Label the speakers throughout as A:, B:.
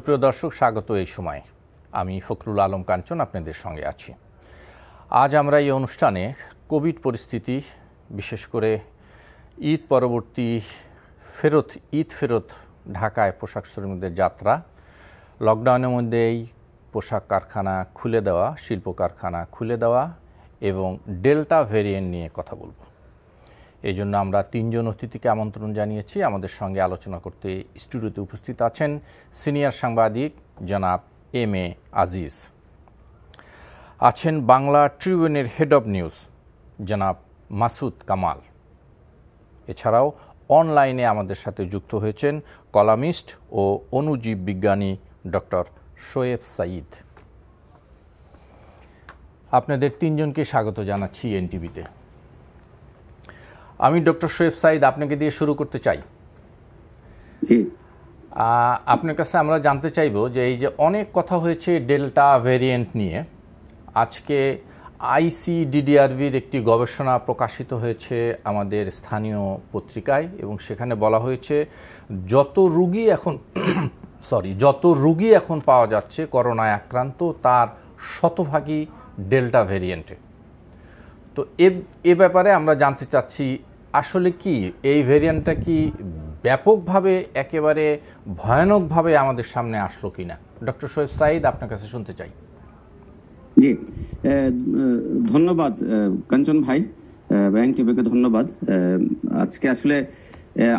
A: সুপ্রিয় দর্শক, স্বাগত এই সময়। আমি ফখরুল আলম কাঞ্চন আপনাদের সঙ্গে আছি। আজ আমরা এই অনুষ্ঠানে কোভিড পরিস্থিতি, বিশেষ করে ঈদ পরবর্তী ঈদ ফেরত ঢাকায় পোশাক শ্রমিকদের যাত্রা, লকডাউনের মধ্যেই পোশাক কারখানা খুলে দেওয়া, শিল্প কারখানা খুলে দেওয়া এবং ডেল্টা ভেরিয়েন্ট নিয়ে কথা বলব। এই জন্য আমরা তিনজন অতিথিকে আমন্ত্রণ জানিয়েছি। আমাদের সঙ্গে আলোচনা করতে স্টুডিওতে উপস্থিত আছেন সিনিয়র সাংবাদিক জনাব এম.এ. আজিজ, আছেন বাংলা ট্রিবিউনের হেড অব নিউজ জনাব মাসুদ কামাল, এছাড়াও অনলাইনে আমাদের সাথে যুক্ত হয়েছেন কলামিস্ট ও অণুজীব বিজ্ঞানী ডক্টর শোয়েব সাঈদ। আপনাদের তিনজনকে স্বাগত জানাচ্ছি এনটিভিতে। আমি ডক্টর শোয়েব সাঈদ আপনাকে দিয়ে শুরু করতে চাই। আপনার কাছে আমরা জানতে চাইব যে এই যে অনেক কথা হয়েছে ডেল্টা ভেরিয়েন্ট নিয়ে, আজকে আইসিডিডিআরবির একটি গবেষণা প্রকাশিত হয়েছে আমাদের স্থানীয় পত্রিকায় এবং সেখানে বলা হয়েছে যত রোগী এখন পাওয়া যাচ্ছে করোনায় আক্রান্ত তার শতভাগই ডেল্টা ভেরিয়েন্টে। তো এ ব্যাপারে আমরা জানতে চাচ্ছি আসলে কি এই ভেরিয়েন্টটা কি ব্যাপকভাবে একেবারে ভয়ানকভাবে আমাদের সামনে আসলো কিনা। ডক্টর শোয়েব সাঈদ, আপনার কাছে শুনতে চাই।
B: জি, ধন্যবাদ কাঞ্চন ভাই, ব্যাংক টিভিকে ধন্যবাদ। আজকে আসলে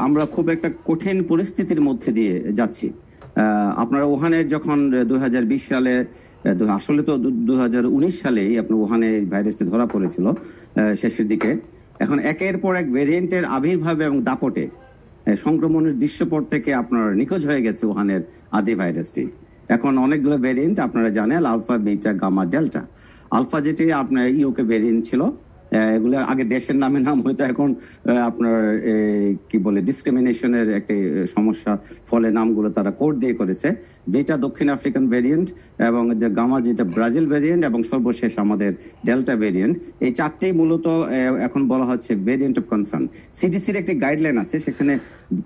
B: আমরা খুব একটা কঠিন পরিস্থিতির মধ্যে দিয়ে যাচ্ছি। আপনারা উহানের যখন 2020 সালে, আসলে তো 2019 সালেই আপনার উহানে ভাইরাসটি ধরা পড়েছিল শেষের দিকে। এখন একের পর এক ভেরিয়েন্টের আবির্ভাব এবং দাপটে সংক্রমণের দৃশ্যপট থেকে আপনার নিখোঁজ হয়ে গেছে উহানের আদি ভাইরাসটি। এখন অনেকগুলো ভেরিয়েন্ট আপনারা জানেন, alpha, beta, gamma, delta. Alpha যেটি আপনার ইউকে ভেরিয়েন্ট ছিল, এগুলো আগে দেশের নাম হয়তো এখন আপনার কি বলে ডিসক্রিমিনেশনের একটি সমস্যা, ফলে নামগুলো তারা কোড দিয়ে করেছে। বিটা দক্ষিণ আফ্রিকান ভেরিয়েন্ট এবং গামা যেটা ব্রাজিল ভেরিয়েন্ট এবং সর্বশেষ আমাদের ডেল্টা ভেরিয়েন্ট। এই চারটি মূলত এখন বলা হচ্ছে ভেরিয়েন্ট অফ কনসার্ন। সিডিসির একটি গাইডলাইন আছে, সেখানে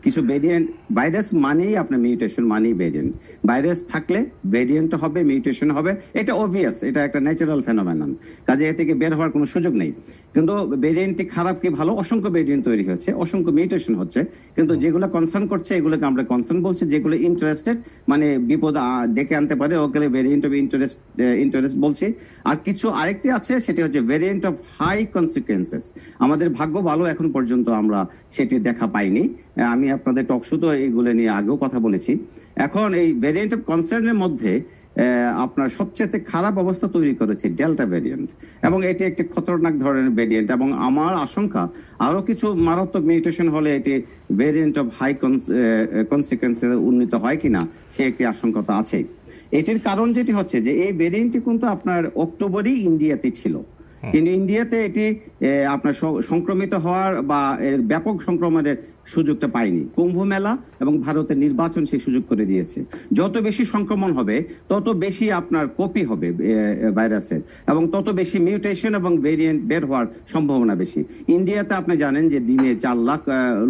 B: কিছু ভেরিয়েন্ট, ভাইরাস মানেই আপনার মিউটেশন মানেই ভেরিয়েন্ট। ভাইরাস থাকলে ভেরিয়েন্ট হবে, মিউটেশন হবে, এটা অবভিয়াস, এটা একটা ন্যাচারাল ফেনোমেনন, কাজে এ থেকে বের হওয়ার কোনো সুযোগ নেই। কিন্তু ভেরিয়েন্টটি খারাপ কি ভালো, অসংখ্য ভেরিয়েন্ট তৈরি হচ্ছে, অসংখ্য মিউটেশন হচ্ছে, কিন্তু যেগুলো কনসার্ন করছে এগুলোকে আমরা কনসার্ন বলছি, যেগুলো ইন্টারেস্টেড মানে বিপদ ডেকে আনতে পারে ওগুলো ভেরিয়েন্ট অফ ইন্টারেস্ট বলছি। আর কিছু আরেকটি আছে, সেটি হচ্ছে ভেরিয়েন্ট অফ হাই কনসিকুয়েন্সেস। আমাদের ভাগ্য ভালো, এখন পর্যন্ত আমরা সেটি দেখা পাইনি। আমি আপনাদের টকশোতে এইগুলো নিয়ে আগেও কথা বলেছি। এখন এই ভেরিয়েন্ট অফ কনসার্নের মধ্যে আপনার সবচেয়ে খারাপ অবস্থা তৈরি করেছে ডেল্টা ভেরিয়েন্ট, এবং এটি একটি খতরনাক ধরনের ভেরিয়েন্ট, এবং আমার আশঙ্কা আরো কিছু মারাত্মক মিউটেশন হলে এটি ভেরিয়েন্ট অফ হাই কনসিকুয়েন্সে উন্নীত হয় কিনা সে একটি আশঙ্কা তো আছে। এটির কারণ যেটি হচ্ছে যে এই ভেরিয়েন্টটি কিন্তু আপনার অক্টোবরেই ইন্ডিয়াতে ছিল, কিন্তু ইন্ডিয়াতে এটি আপনার সংক্রমিত হওয়ার বা ব্যাপক সংক্রমণের সুযোগটা পায়নি। কুম্ভ মেলা এবং ভারতের নির্বাচন সেই সুযোগ করে দিয়েছে। যত বেশি সংক্রমণ হবে তত বেশি আপনার কপি হবে ভাইরাসের, এবং তত বেশি মিউটেশন এবং ভেরিয়েন্ট বের হওয়ার সম্ভাবনা বেশি। ইন্ডিয়াতে আপনি জানেন যে দিনে 4 লাখ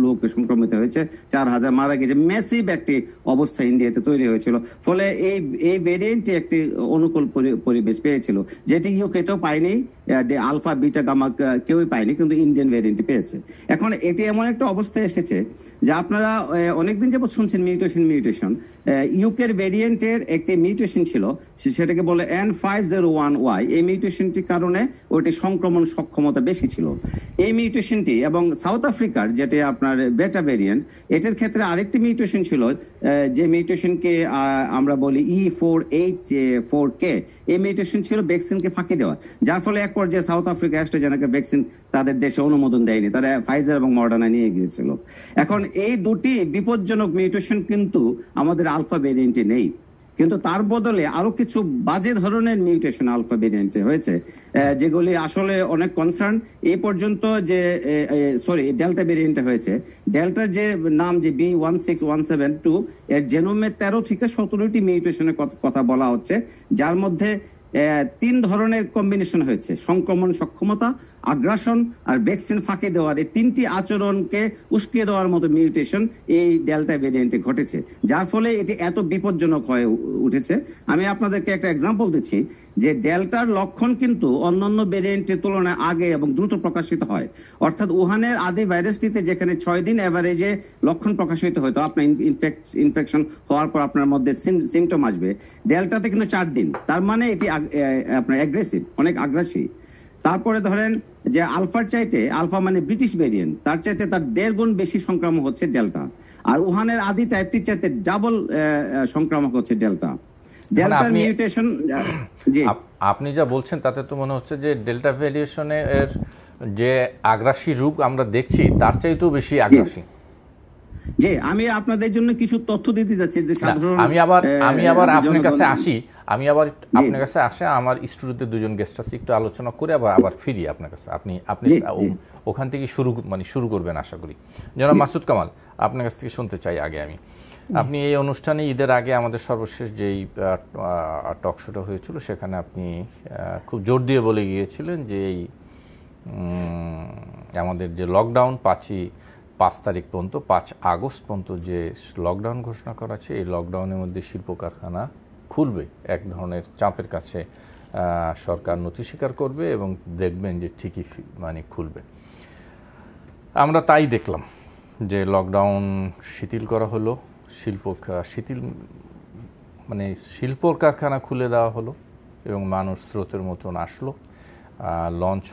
B: লোক সংক্রমিত হয়েছে, 4000 মারা গেছে, ম্যাসিভ একটি অবস্থা ইন্ডিয়াতে তৈরি হয়েছিল। ফলে এই ভেরিয়েন্টটি একটি অনুকূল পরিবেশ পেয়েছিল, যেটি ইউকেতেও পায়নি, আলফা, বিটা, গামা কেউই পায়নি, কিন্তু ইন্ডিয়ান ভেরিয়েন্টটি পেয়েছে। এখন এটি এমন একটা অবস্থায় এসেছে যে আপনারা অনেকদিন যাবত শুনছেন মিউটেশন। ইউকের ভেরিয়েন্টের একটি মিউটেশন ছিল, সেটাকে বলে N501Y। এই মিউটেশনটির কারণে ওটি সংক্রমণ সক্ষমতা বেশি ছিল এই মিউটেশনটি। এবং সাউথ আফ্রিকার যেটা আপনার বেটা ভেরিয়েন্ট, এটার ক্ষেত্রে আরেকটি মিউটেশন ছিল, যে মিউটেশনকে আমরা বলি E484K। এই মিউটেশন ছিল ভ্যাকসিনকে ফাঁকি দেওয়া, যার ফলে এক পর্যায়ে সাউথ আফ্রিকা অ্যাস্ট্রাজেনেকা ভ্যাকসিন তাদের দেশে অনুমোদন দেয়নি, তারা ফাইজার এবং মডার্না নিয়ে গিয়েছিল। এখন এই দুটি বিপজ্জনক মিউটেশন কিন্তু আমাদের আলফা ভেরিয়েন্টে নেই, কিন্তু তার বদলে আরো কিছু বাজে ধরনের মিউটেশন আলফা ভেরিয়েন্টে হয়েছে, যেগুলি আসলে অনেক কনসার্ন। এই পর্যন্ত যে ডেল্টা ভেরিয়েন্টে হয়েছে, ডেল্টার যে নাম যে B16172, এর জেনোমে 13 থেকে 17টি মিউটেশনের কথা বলা হচ্ছে, যার মধ্যে তিন ধরনের কম্বিনেশন হয়েছে: সংক্রমণ সক্ষমতা, আগ্রাসন আর ভ্যাকসিন ফাঁকি দেওয়ার। এই তিনটি আচরণকে উস্কিয়ে দেওয়ার মতো মিউটেশন এই ডেল্টা ভেরিয়েন্টে ঘটেছে, যার ফলে এটি এত বিপজ্জনক হয়ে উঠেছে। আমি আপনাদেরকে একটা এক্সাম্পল দিচ্ছি যে ডেল্টার লক্ষণ কিন্তু অন্যান্য ভেরিয়েন্টের তুলনায় আগে এবং দ্রুত প্রকাশিত হয়। অর্থাৎ উহানের আদি ভাইরাসটিতে যেখানে 6 দিন এভারেজে লক্ষণ প্রকাশিত হয়তো আপনার ইনফেকশন হওয়ার পর আপনার মধ্যে সিমটম আসবে, ডেল্টাতে কিন্তু 4 দিন। তার মানে এটি আপনার অ্যাগ্রেসিভ, অনেক আগ্রাসী। তারপরে ধরেন যে আলফার চাইতে, আলফা মানে ব্রিটিশ ভেরিয়েন্ট, তার চাইতে তার 1.5 গুণ বেশি সংক্রামক হচ্ছে ডেল্টা। আর উহানের আদি টাইপটির চাইতে ডাবল সংক্রামক হচ্ছে ডেল্টা। ডেল্টার মিউটেশন, জি
A: আপনি যা বলছেন তাতে তো মনে হচ্ছে যে ডেল্টা ভেরিয়েশনের যে আগ্রাসী রূপ আমরা দেখছি তার চাইতেও বেশি আগ্রাসী।
B: জি, আমি আপনাদের জন্য কিছু তথ্য দিতে যাচ্ছি যে সাধারণ
A: আমি আবার আপনার কাছে আসি, আপনার কাছে আসে, আমার স্টুডিওতে দুজন গেস্ট আছে, একটু আলোচনা করে আবার ফিরি আপনার কাছে। আপনি ওখান থেকে শুরু করবেন আশা করি। জনাব মাসুদ কামাল, আপনার কাছ থেকে শুনতে চাই আগে আমি। আপনি এই অনুষ্ঠানে ঈদের আগে আমাদের সর্বশেষ যেই টক শোটা হয়েছিল সেখানে আপনি খুব জোর দিয়ে বলে গিয়েছিলেন যে এই আমাদের যে লকডাউন 5 তারিখ পর্যন্ত, 5 আগস্ট পর্যন্ত যে লকডাউন ঘোষণা করা আছে, এই লকডাউনের মধ্যে শিল্প কারখানা খুলবে। এক ধরনের চাপের কাছে সরকার নথি স্বীকার করবে এবং দেখবেন যে ঠিকই খুলবে। আমরা তাই দেখলাম যে লকডাউন শিথিল করা হলো, শিল্প কারখানা খুলে দেওয়া হলো এবং মানুষ স্রোতের মতন আসলো লঞ্চ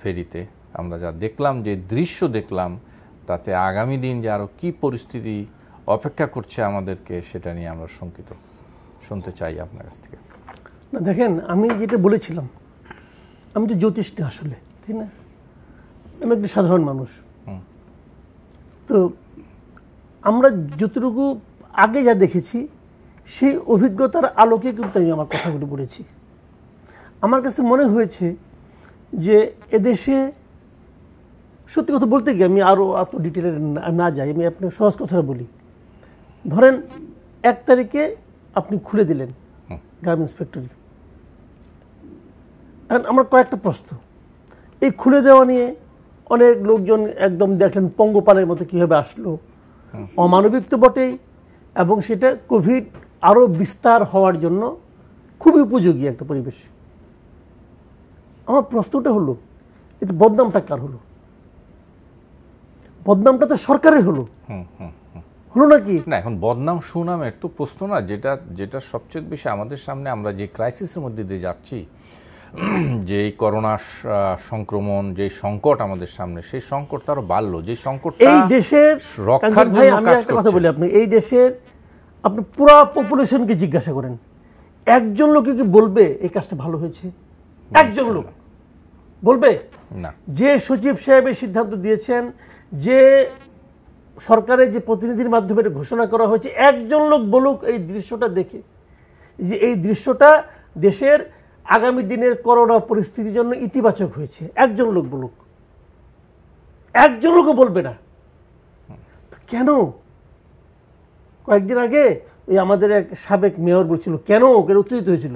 A: ফেরিতে। আমরা যা দেখলাম, যে দৃশ্য দেখলাম, তাতে আগামী দিন যে আরো কি পরিস্থিতি অপেক্ষা করছে আমাদেরকে, সেটা নিয়ে আমরা শঙ্কিত। শুনতে চাই আপনার কাছ থেকে।
C: না দেখেন, আমি যেটা বলেছিলাম, আমি তো জ্যোতিষ না আসলে, ঠিক না, আমি একটা সাধারণ মানুষ। তো আমরা যতটুকু আগে যা দেখেছি সেই অভিজ্ঞতার আলোকে কিন্তু আমি আমার কথাগুলো বলেছি। আমার কাছে মনে হয়েছে যে এদেশে, সত্যি কথা বলতে গিয়ে আমি আরো এত ডিটেলে না যাই, আমি আপনাকে সহজ কথাটা বলি। ধরেন 1 তারিখে আপনি খুলে দিলেন গার্মেন্টস ফ্যাক্টরি। আমার কয়েকটা প্রশ্ন, এই খুলে দেওয়া নিয়ে অনেক লোকজন একদম দেখলেন পঙ্গপালের মতো কিভাবে আসলো, অমানবিক তো বটেই, এবং সেটা কোভিড আরো বিস্তার হওয়ার জন্য খুবই উপযোগী একটা পরিবেশ। আমার প্রশ্নটা হলো, এতে বদনামটা কার হলো? বদনামটা তো সরকারের হলো নাকি
A: না? এখন বদনাম সুনামের তো প্রশ্ন না, যেটা সবচেয়ে বেশি আমাদের সামনে, আমরা যে ক্রাইসিসের মধ্যে দিয়ে যাচ্ছি, যে করোনা সংক্রমণ, যে সংকট আমাদের সামনে, সেই সংকট আরো বাড়লো। যে সংকটটা
C: এই দেশের রক্ষার জন্য আমি একটা কথা বলি, আপনি এই দেশের আপনি পুরো পপুলেশনকে জিজ্ঞাসা করেন, একজন লোক কি বলবে এই কাজটা ভালো হয়েছে? একজন লোক বলবে না। যে সচিব সাহেবের সিদ্ধান্ত দিয়েছেন, যে সরকারের যে প্রতিনিধির মাধ্যমে ঘোষণা করা হয়েছে, একজন লোক বলুক এই দৃশ্যটা দেখে যে এই দৃশ্যটা দেশের আগামী দিনের করোনা পরিস্থিতির জন্য ইতিবাচক হয়েছে, একজন লোক বলুক। একজন লোকও বলবে না। কেন? কয়েকদিন আগে ওই আমাদের এক সাবেক মেয়র বলছিল কেন উত্তেজিত হয়েছিল,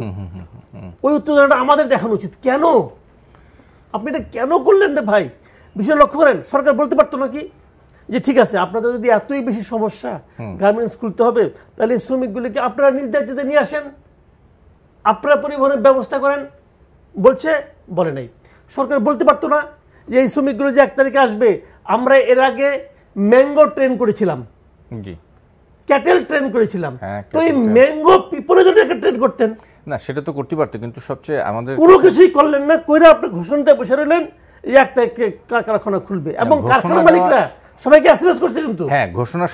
C: ওই উত্তেজনাটা আমাদের দেখানো উচিত। কেন আপনি এটা কেন করলেন না ভাই? বিষয় লক্ষ্য করেন, সরকার বলতে পারতো নাকি যে ঠিক আছে, আপনাদের যদি এতই বেশি সমস্যা, গার্মেন্টস খুলতে হবে, তাহলে শ্রমিকগুলিকে আপনারা নিজ দায়িত্বে নিয়ে আসেন, আপনারা পরিবহনের ব্যবস্থা করেন। বলে নাই। সরকার বলতে পারতো না যে এই শ্রমিকগুলো যে 1 তারিখে আসবে, আমরা এর আগে ম্যাঙ্গো ট্রেন করেছিলাম, ক্যাটেল ট্রেন করেছিলাম, তো এই ম্যাঙ্গো পিপলের জন্য একটা ট্রেন করতেন
A: না? সেটা তো করতে পারতো, কিন্তু সবচেয়ে আমাদের
C: কোনো কিছুই করলেন না। কইরা আপনি ঘোষণাটা বসে রইলেন 1 তারিখে কারখানা খুলবে, এবং কারখানা মালিকরা সবাইকে এসএমএস করছে। কিন্তু হ্যাঁ,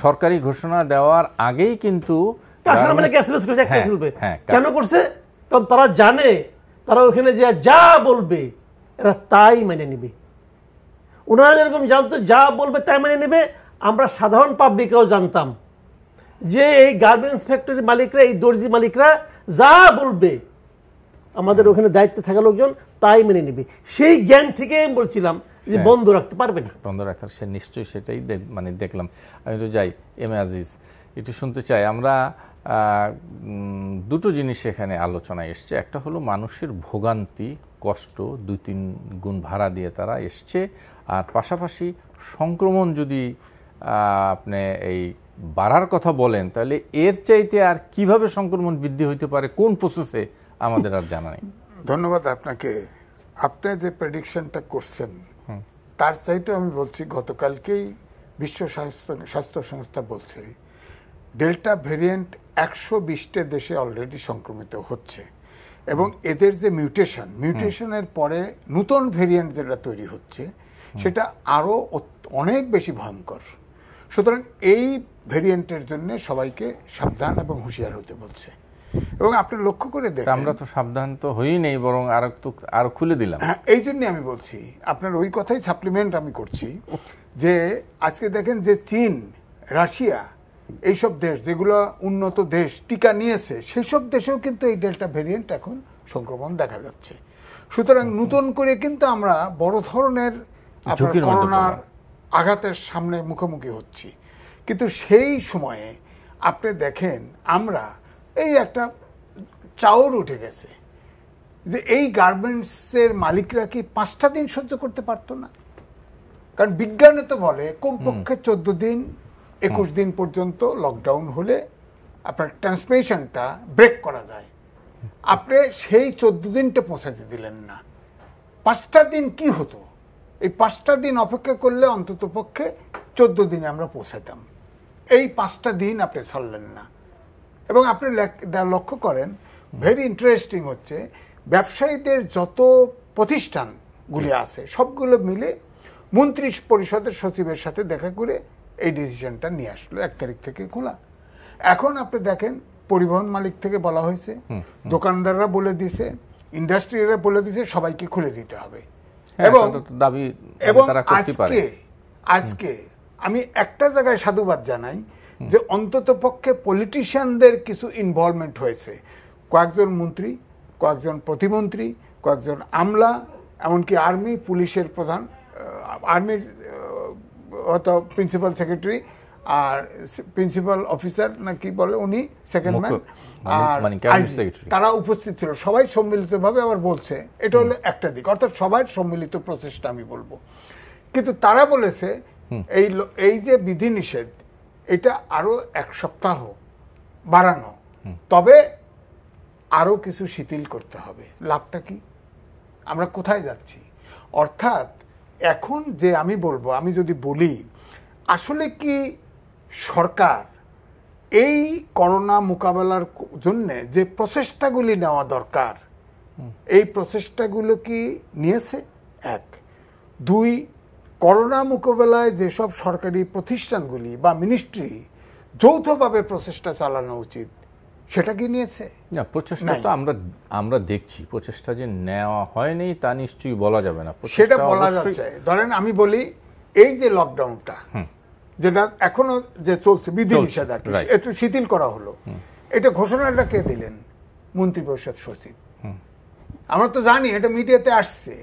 A: সরকারি ঘোষণা দেওয়ার আগেই কিন্তু
C: কারখানা মালিক এসএমএস করছে 1 তারিখে খুলবে। কেন করছে? কারণ তারা জানে তারা ওখানে যা বলবে এরা তাই মেনে নিবে। ওনারা যেরকম জানতো যা বলবে তাই মেনে নেবে, আমরা সাধারণ পাবলিকরাও জানতাম যে এই গার্মেন্টস ফ্যাক্টরি মালিকরা, এই দর্জি মালিকরা যা বলবে আমাদের ওখানে দায়িত্বে থাকা লোকজন তাই মেনে নেবে। সেই জ্ঞান থেকে আমি বলছিলাম যে বন্ধ রাখতে পারবে না,
A: বন্ধ রাখার সে নিশ্চয়ই সেটাই দেখলাম। আমি তো যাই, এম এ আজিজ, একটু শুনতে চাই। আমরা দুটো জিনিস এখানে আলোচনায় এসছে। একটা হলো মানুষের ভোগান্তি, কষ্ট 2-3 গুণ ভাড়া দিয়ে তারা এসছে, আর পাশাপাশি সংক্রমণ যদি আপনি এই বাড়ার কথা বলেন তাহলে এর চাইতে আর কিভাবে সংক্রমণ বৃদ্ধি হইতে পারে, কোন প্রসেসে আমাদের আর জানা নেই।
D: ধন্যবাদ আপনাকে। আপনি যে প্রেডিকশনটা করছেন তার চাইতে আমি বলছি, গতকালকেই বিশ্ব স্বাস্থ্য সংস্থা বলছে ডেল্টা ভেরিয়েন্ট 120টা দেশে অলরেডি সংক্রমিত হচ্ছে, এবং এদের যে মিউটেশনের পরে নতুন ভেরিয়েন্ট যেটা তৈরি হচ্ছে সেটা আরো অনেক বেশি ভয়ঙ্কর। সুতরাং এই ভেরিয়েন্টের জন্য সবাইকে সাবধান এবং হুঁশিয়ার হতে বলছে। এবং আপনি লক্ষ্য করে দেখেন,
A: আমরা তো সাবধান তো হই নেই, বরং আরো খুলে দিলাম।
D: হ্যাঁ, এই জন্য আমি বলছি, আপনার ওই কথাই সাপ্লিমেন্ট আমি করছি, যে আজকে দেখেন যে চীন, রাশিয়া, এইসব দেশ যেগুলো উন্নত দেশ টিকা নিয়েছে, সেই সব দেশেও কিন্তু এই ডেল্টা ভেরিয়েন্ট এখন সংক্রমণ দেখা যাচ্ছে। সুতরাং নতুন করে কিন্তু আমরা বড় ধরনের করোনার আঘাতের সামনে মুখোমুখি হচ্ছি। কিন্তু সেই সময়ে আপনি দেখেন আমরা এই একটা চাউর উঠে গেছে যে এই গার্মেন্টসের মালিকরা কি 5টা দিন সহ্য করতে পারতো না? কারণ বিজ্ঞানে তো বলে কমপক্ষে 14 দিন 21 দিন পর্যন্ত লকডাউন হলে আপনার ট্রান্সমিশনটা ব্রেক করা যায়। আপনি সেই 14 দিনটা পৌঁছাতে দিলেন না। 5টা দিন কি হতো? এই 5টা দিন অপেক্ষা করলে অন্তত পক্ষে 14 দিনে আমরা পৌঁছাতাম। এই 5টা দিন আপনি ছাড়লেন না। এবং আপনি লক্ষ্য করেন, ভেরি ইন্টারেস্টিং হচ্ছে, ব্যবসায়ীদের যত প্রতিষ্ঠানগুলি আছে সবগুলো মিলে মন্ত্রী পরিষদের সচিবের সাথে দেখা করে এই ডিসিশনটা নিয়ে আসলো 1 তারিখ থেকে খোলা। এখন আপনি দেখেন পরিবহন মালিক থেকে বলা হয়েছে, দোকানদাররা বলে দিছে, ইন্ডাস্ট্রিরা বলে দিছে সবাইকে খুলে দিতে হবে। এবং আজকে আমি একটা জায়গায় সাধুবাদ জানাই যে অন্তত পক্ষে পলিটিশিয়ানদের কিছু ইনভলভমেন্ট হয়েছে। কয়েকজন মন্ত্রী, কয়েকজন প্রতিমন্ত্রী, কয়েকজন আমলা, এমনকি আর্মি, পুলিশের প্রধান, আর্মির হয়তো প্রিন্সিপাল সেক্রেটারি আর প্রিন্সিপাল অফিসার নাকি বলে উনি, সেকেন্ড ম্যান, আর তারা উপস্থিত ছিল। সবাই সম্মিলিতভাবে আবার বলছে এটা হলো একটা দিক, অর্থাৎ সবাই সম্মিলিত প্রচেষ্টা আমি বলবো। কিন্তু তারা বলেছে এই যে বিধিনিষেধ এটা আরো 1 সপ্তাহ বাড়ানো, তবে আরো কিছু শিথিল করতে হবে। লাভটা কি? আমরা কোথায় যাচ্ছি? অর্থাৎ এখন যে আমি বলবো, আমি যদি বলি আসলে কি সরকার এই করোনা মোকাবেলার জন্য যে প্রচেষ্টাগুলি নেওয়া দরকার এই প্রচেষ্টাগুলো কি নিয়েছে? 1। 2, করোনা মোকাবেলায় যেসব সরকারি প্রতিষ্ঠানগুলি বা মিনিস্ট্রি যৌথভাবে প্রচেষ্টা চালানো উচিত সেটা কি নিয়েছে?
A: না, প্রচেষ্টা তো আমরা দেখছি, প্রচেষ্টা যে নেওয়া হয়নি তা নিশ্চয়ই বলা যাবে না,
D: সেটা বলা যাচ্ছে। ধরেন আমি বলি, এই যে লকডাউনটা যেটা এখনো যে চলছে, বিধিনিষেধ একটু শিথিল করা হলো, এটা ঘোষণাটা কে দিলেন? মন্ত্রিপরিষদ সচিব। আমরা তো জানি, এটা মিডিয়াতে আসছে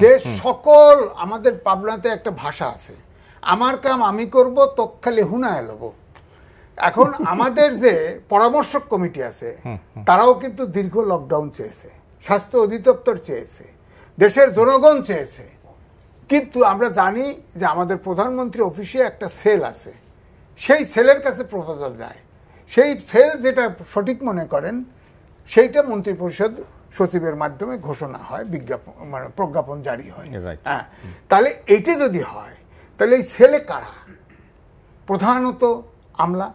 D: যে সকল, আমাদের পাবনাতে একটা ভাষা আছে, আমার কাম আমি করব, তোক খালি হুনায় লব। এখন আমাদের যে পরামর্শক কমিটি আছে তারাও কিন্তু দীর্ঘ লকডাউন চেয়েছে, স্বাস্থ্য অধিদপ্তর চেয়েছে, দেশের জনগণ চেয়েছে। কিন্তু আমরা জানি যে আমাদের প্রধানমন্ত্রী অফিসে একটা সেল আছে, সেই সেলের কাছে প্রপোজাল যায়, সেই সেল যেটা সঠিক মনে করেন সেইটা মন্ত্রিপরিষদ সচিবের মাধ্যমে ঘোষণা হয়, বিজ্ঞাপন মানে প্রজ্ঞাপন জারি হয়। হ্যাঁ, তাহলে এইটা যদি হয় তাহলে এই সেলে কারা? প্রধানত আমলা,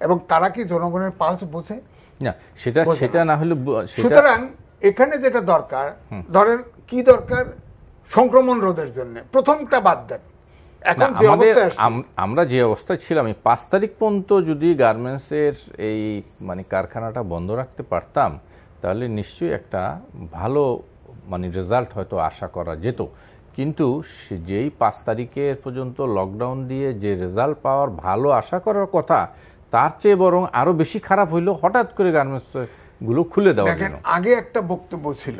D: এবং তারা কি জনগণের পালস বোঝে?
A: না, সেটা না হলে।
D: সুতরাং এখানে যেটা দরকার, ধরেন কি দরকার সংক্রমণ রোধের জন্য, প্রথমটা বাদ দেন। এখন
A: আমরা যে অবস্থায় ছিলাম, 5 তারিখ পর্যন্ত যদি গার্মেন্টসের এই মানে কারখানাটা বন্ধ রাখতে পারতাম তাহলে নিশ্চয়ই একটা ভালো মানে রেজাল্ট হয়তো আশা করা যেত। কিন্তু যেই 5 তারিখের পর্যন্ত লকডাউন দিয়ে যে রেজাল্ট পাওয়ার ভালো আশা করার কথা, তার চেয়ে বরং আরো বেশি খারাপ হইলো হঠাৎ করে গার্মেন্টস গুলো খুলে দেওয়া।
D: দেখেন, আগে একটা বক্তব্য ছিল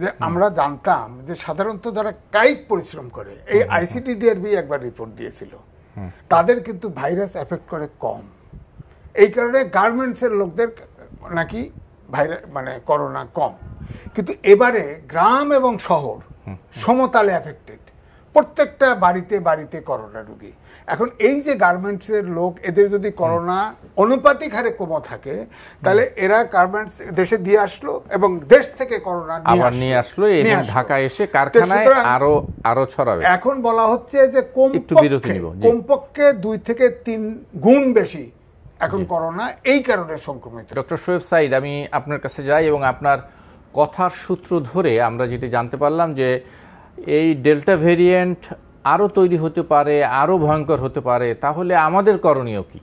D: যে আমরা জানতাম যে সাধারণত যারা কায়িক পরিশ্রম করে, এই ICTDRB একবার রিপোর্ট দিয়েছিল, তাদের কিন্তু ভাইরাস এফেক্ট করে কম। এই কারণে গার্মেন্টসের লোকদের নাকি মানে করোনা কম। কিন্তু এবারে গ্রাম এবং শহর সমতালে এফেক্টেড, প্রত্যেকটা বাড়িতে বাড়িতে করোনা রোগী। এখন এই যে গার্মেন্টসের লোক, এদের যদি করোনা অনুপাতিক হারে কম থাকে, তাহলে এরা গার্মেন্টস দেশে দিয়ে আসলো এবং দেশ থেকে করোনা
A: নিয়ে আসলো, ঢাকায় এসে কারখানায় আরো ছড়াবে।
D: এখন বলা হচ্ছে যে কমপক্ষে 2 থেকে 3 গুণ বেশি এখন করোনা এই কারণে সংক্রমিত।
A: ডক্টর শোয়েব সাঈদ, আমি আপনার কাছে যাই এবং আপনার কথার সূত্র ধরে আমরা যেটি জানতে পারলাম যে এই ডেল্টা ভেরিয়েন্ট আরো তৈরি হতে পারে, আরো ভয়ঙ্কর হতে পারে, তাহলে আমাদের করণীয় কি?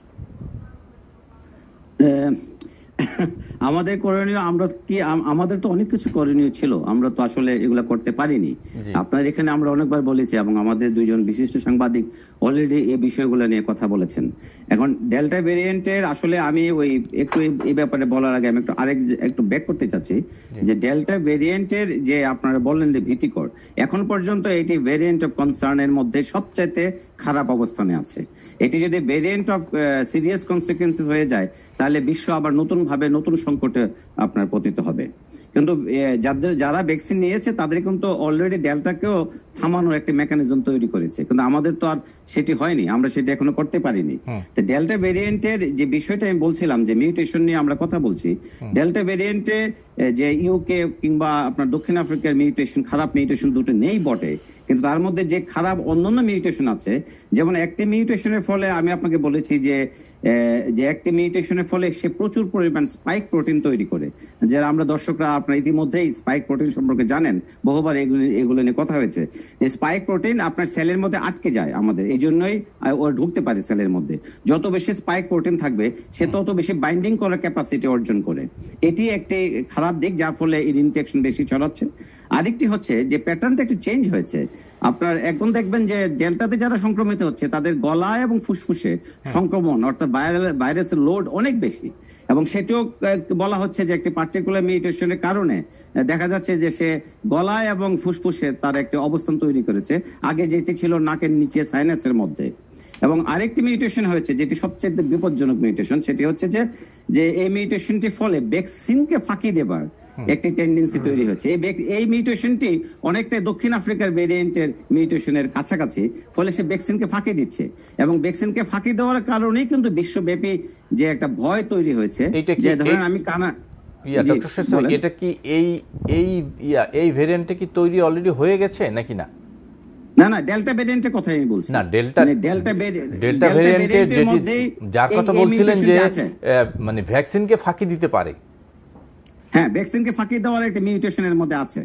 B: আমাদের করণীয়, আমাদের তো অনেক কিছু করণীয় ছিল, আমরা তো আসলে এগুলো করতে পারিনি। আপনার এখানে আমরা অনেকবার বলেছি এবং আমাদের 2জন বিশিষ্ট সাংবাদিক অলরেডি এই বিষয়গুলো নিয়ে কথা বলেছেন। এখন ডেল্টা ভেরিয়েন্টের আসলে আমি একটু এই ব্যাপারে বলার আগে আমি একটু ব্যাক করতে চাচ্ছি যে ডেল্টা ভেরিয়েন্টের যে আপনারা বললেন যে ভীতিকর, এখন পর্যন্ত এটি ভেরিয়েন্ট অফ কনসার্নের মধ্যে সবচাইতে খারাপ অবস্থানে আছে। এটি যদি ভেরিয়েন্ট অফ সিরিয়াস কনসিকুয়েন্সেস হয়ে যায় তাহলে বিশ্ব আবার নতুন সংকটে আপনার পতিত হবে। কিন্তু যারা ভ্যাকসিন নিয়েছে তাদের কিন্তু অলরেডি ডেল্টাকেও থামানোর একটা মেকানিজম তৈরি করেছে, কিন্তু আমাদের তো আর সেটি হয়নি, আমরা সেটি এখনো করতে পারিনি। তো ডেল্টা ভেরিয়েন্টের যে বিষয়টা আমি বলছিলাম যে মিউটেশন নিয়ে আমরা কথা বলছি, ডেল্টা ভেরিয়েন্টে যে ইউকে কিংবা আপনার দক্ষিণ আফ্রিকার মিউটেশন, খারাপ মিউটেশন দুটো নেই বটে, কিন্তু তার মধ্যে যে খারাপ অন্যান্য মিউটেশন আছে, যেমন একটি মিউটেশনের ফলে আমি আপনাকে বলেছি যে একটি মিউটেশনের ফলে সে প্রচুর পরিমাণ স্পাইক প্রোটিন তৈরি করে, যারা আমরা দর্শকরা আপনার ইতিমধ্যেই স্পাইক প্রোটিন সম্পর্কে জানেন, বহুবার এগুলো নিয়ে কথা হয়েছে। স্পাইক প্রোটিন আপনার সেলের মধ্যে আটকে যায়, আমাদের এই জন্যই ও ঢুকতে পারে সেলের মধ্যে। যত বেশি স্পাইক প্রোটিন থাকবে সে তত বেশি বাইন্ডিং করার ক্যাপাসিটি অর্জন করে, এটি একটি খারাপ দিক, যার ফলে এর ইনফেকশন বেশি ছড়াচ্ছে। আরেকটি হচ্ছে যে প্যাটার্নটা একটু চেঞ্জ হয়েছে। আপনার এখন দেখবেন যে ডেল্টাতে যারা সংক্রমিত হচ্ছে তাদের গলায় এবং ফুসফুসে সংক্রমণ অর্থাৎ ভাইরাসের লোড অনেক বেশি, এবং সেটিও বলা হচ্ছে যে একটি পার্টিকুলার মিউটেশনের কারণে দেখা যাচ্ছে যে সে গলায় এবং ফুসফুসে তার একটি অবস্থান তৈরি করেছে, আগে যেটি ছিল নাকের নিচে সাইনাসের মধ্যে। এবং আরেকটি মিউটেশন হয়েছে যেটি সবচেয়ে বিপজ্জনক মিউটেশন, সেটি হচ্ছে যে এই মিউটেশনটির ফলে ভ্যাকসিনকে ফাঁকি দেবার একটি টেন্ডেন্সি তৈরি হচ্ছে। এই মিউটেশনটি অনেকটাই দক্ষিণ আফ্রিকার ভেরিয়েন্টের মিউটেশনের কাছাকাছি, ফলে সে ভ্যাকসিনকে ফাঁকি দিচ্ছে, এবং ভ্যাকসিনকে ফাঁকি দেওয়ার কারণেই কিন্তু বিশ্বব্যাপী যে একটা ভয় তৈরি হয়েছে, যে ধরেন আমি
A: এটা কি এই ভেরিয়েন্টে কি তৈরি অলরেডি হয়ে গেছে নাকি না?
B: না, ডেল্টা ভেরিয়েন্টের কথাই আমি বলছি।
A: না, ডেল্টা ভেরিয়েন্টের যার কথা বলছিলেন যে মানে ভ্যাকসিনকে ফাঁকি দিতে পারে।
B: হ্যাঁ, ভ্যাকসিনকে ফাঁকি দেওয়ার একটা মিউটেশনের মধ্যে আছে,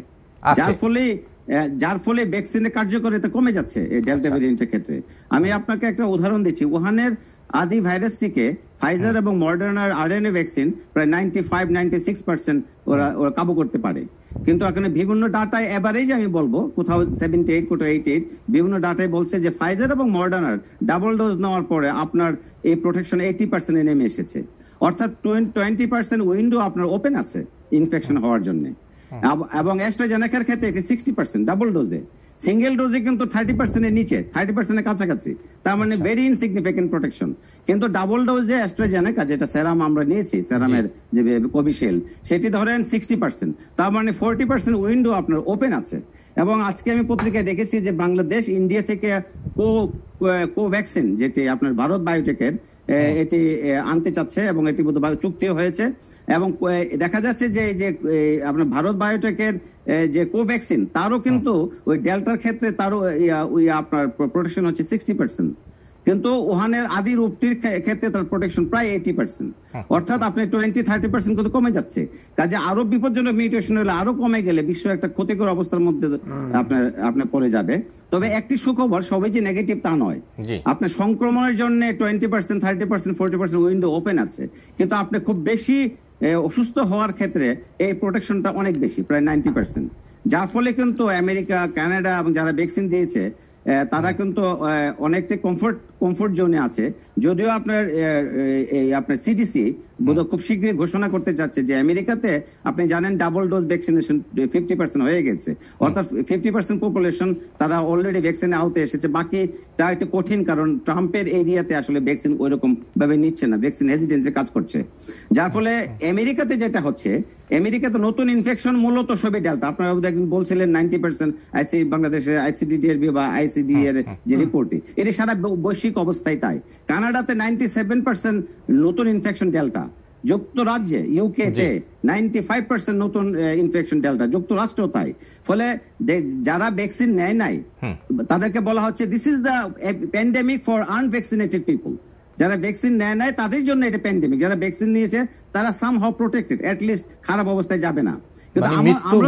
B: যার ফলে ভ্যাকসিনের কার্যকারিতা কমে যাচ্ছে এই ডেল্টা ভেরিয়েন্টের ক্ষেত্রে। আমি আপনাকে একটা উদাহরণ দিচ্ছি। উহানের আদি ভাইরাসটিকে ফাইজার এবং মডার্নার আরএনএ ভ্যাকসিন প্রায় 95-96% ওরা কাবু করতে পারে, কিন্তু এখানে বিভিন্ন ডাটায় এভারেজ আমি বলবো কোথাও 78, কোথাও 88 বিভিন্ন ডাটায় বলছে যে ফাইজার এবং মডার্নার ডাবল ডোজ নেওয়ার পরে আপনার এই প্রোটেকশন 80% নেমে এসেছে, অর্থাৎ 20% উইন্ডো আপনার ওপেন আছে ইনফেকশন হওয়ার জন্য। এবং অ্যাস্ট্রাজেনেকার ক্ষেত্রে এটি 60% ডাবল ডোজে, সিঙ্গেল ডোজে কিন্তু 30% এর নিচে, 30% কাছাকাছি, তার মানে ভেরি ইনসিগনিফিকেন্ট প্রোটেকশন। কিন্তু ডাবল ডোজে অ্যাস্ট্রাজেনেকা যেটা সেরাম আমরা নিয়েছি, সেরামের যে কোভিশিল্ড, সেটি ধরেন 60%, তার মানে 40% উইন্ডো আপনার ওপেন আছে। এবং আজকে আমি পত্রিকায় দেখেছি যে বাংলাদেশ ইন্ডিয়া থেকে কোভ্যাক্সিন যেটি আপনার ভারত বায়োটেকের এটি আনতে চাচ্ছে, এবং এটি বোধহয় চুক্তিও হয়েছে। এবং দেখা যাচ্ছে যে আপনার ভারত বায়োটেকের যে কোভ্যাক্সিন তারও কিন্তু ওই ডেল্টার ক্ষেত্রে তারও আপনার প্রোটেকশন হচ্ছে 60%, কিন্তু ওহানের আদি রূপটির ক্ষেত্রে তার প্রোটেকশন প্রায় 80%, অর্থাৎ আপনি 20-30% কিন্তু কমে যাচ্ছে। কাজে আরো বিপজ্জনক মিউটেশন হলে আরো কমে গেলে বিশ্ব একটা ক্ষতিকর অবস্থার মধ্যে আপনার পড়ে যাবে। তবে একটি সুখবর, সবাই যে নেগেটিভ তা নয়, আপনার সংক্রমণের জন্য 20%, 30%, 40% উইন্ডো ওপেন আছে, কিন্তু আপনি খুব বেশি অসুস্থ হওয়ার ক্ষেত্রে এই প্রোটেকশনটা অনেক বেশি, প্রায় 90%, যার ফলে কিন্তু আমেরিকা, কানাডা এবং যারা ভ্যাকসিন দিয়েছে তারা কিন্তু অনেকটা কমফোর্ট কমফোর্ট জোনে আছে। যদিও আপনার সিডিসি বোধহয় খুব শীঘ্রই ঘোষণা করতে চাচ্ছে যে আমেরিকাতে আপনি জানেন ডাবল ডোজ ভ্যাকসিনেশন 50% হয়ে গেছে, অর্থাৎ 50% পপুলেশন তারা অলরেডি ভ্যাকসিনে আওতে এসেছে। বাকিটা একটু কঠিন, কারণ ট্রাম্পের এরিয়াতে আসলে ভ্যাকসিন ওইরকম ভাবে নিচ্ছে না, ভ্যাকসিন হেজিটেন্সি কাজ করছে। যার ফলে আমেরিকাতে যেটা হচ্ছে, আমেরিকাতে নতুন ইনফেকশন মূলত সবই ডেল্টা। আপনারা বলছিলেন 90% বাংলাদেশের আইসিডিডিআরবি বা আইসিডি এর যে রিপোর্টে, এটি সারা বৈশ্বিক অবস্থায় তাই। কানাডাতে 97% নতুন ইনফেকশন ডেল্টা, যুক্তরাজ্যে ইউকেতে 95% নতুন ইনফেকশন ডেল্টা, যুক্তরাষ্ট্র তাই। ফলে যারা ভ্যাকসিন নেয় নাই তাদেরকে বলা হচ্ছে this is the pandemic for unvaccinated people. যারা ভ্যাকসিন নেয় নাই তাদের জন্য এটা প্যান্ডেমিক, যারা ভ্যাকসিন নিয়েছে তারা সামহাউ প্রোটেক্টেড, অ্যাটলিস্ট খারাপ অবস্থায় যাবে না।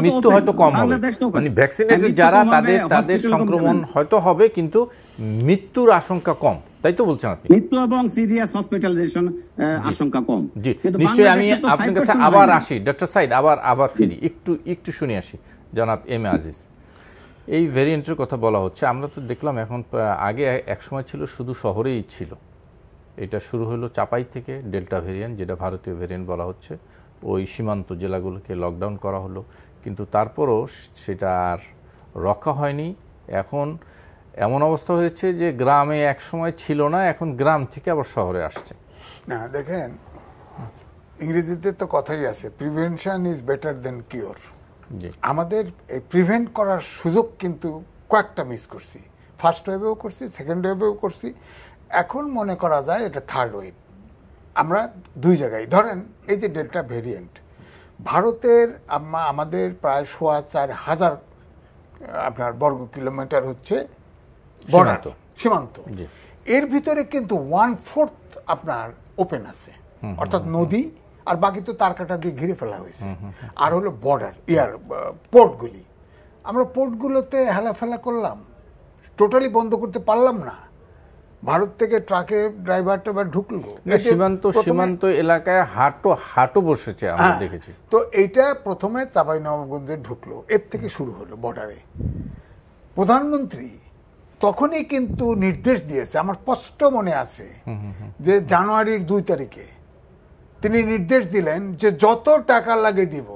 A: মৃত্যু হয়তো কম হবে, মানে ভ্যাকসিনেটেড যারা তাদের সংক্রমণ হয়তো হবে, কিন্তু মৃত্যুর আশঙ্কা কম, তাই তো বলছেন আপনি?
B: মৃত্যু এবং সিরিয়াস হসপিটালাইজেশন আশঙ্কা কম।
A: জি, নিশ্চয়ই। আমি আপনার কাছে আবার আসি ডক্টর সাইদ, আবার ফিরি, একটু শুনে আসি জনাব এম এ আজিজ। এই ভেরিয়েন্টের কথা বলা হচ্ছে, আমরা তো দেখলাম এখন, আগে একসময় ছিল শুধু শহরেই ছিল, এটা শুরু হলো চাপাই থেকে ডেল্টা ভেরিয়েন্ট, যেটা ভারতীয় ভেরিয়েন্ট বলা হচ্ছে, ওই সীমান্ত জেলাগুলোকে লকডাউন করা হলো, কিন্তু তারপরও সেটা আর রক্ষা হয়নি। এখন এমন অবস্থা হয়েছে যে গ্রামে এক সময় ছিল না, এখন গ্রাম থেকে আবার শহরে আসছে।
D: না দেখেন, ইংরেজিতে তো কথাই আছে, prevention is better then cure. আমাদের এই প্রিভেন্ট করার সুযোগ কিন্তু কয়েকটা মিস করছি, ফার্স্ট ওয়েভেও করছি, সেকেন্ড ওয়েভেও করছি, এখন মনে করা যায় এটা থার্ড ওয়েভ। আমরা দুই জায়গায়, ধরেন এই যে ডেল্টা ভেরিয়েন্ট, ভারতের আমাদের প্রায় 4,500 আপনার বর্গ কিলোমিটার হচ্ছে বর্ডার, সীমান্ত। এর ভিতরে কিন্তু 1/4 আপনার ওপেন আছে, অর্থাৎ নদী, আর বাকি তো তারকাটা দিয়ে ঘিরে ফেলা হয়েছে। আর হলো বর্ডার পোর্টগুলি, আমরা পোর্টগুলোতে হেলাফেলা করলাম, টোটালি বন্ধ করতে পারলাম না। ভারত থেকে ট্রাকে ড্রাইভারটা ঢুকলো,
A: সীমান্ত এলাকায় হাটও বসেছে, আমরা দেখেছি।
D: তো এইটা প্রথমে চাঁপাইনবাবগঞ্জে ঢুকলো, এর থেকে শুরু হলো বর্ডারে। প্রধানমন্ত্রী তখনই কিন্তু নির্দেশ দিয়েছে, আমার স্পষ্ট মনে আছে, যে জানুয়ারির 2 তারিখে তিনি নির্দেশ দিলেন যে যত টাকা লাগে দিব,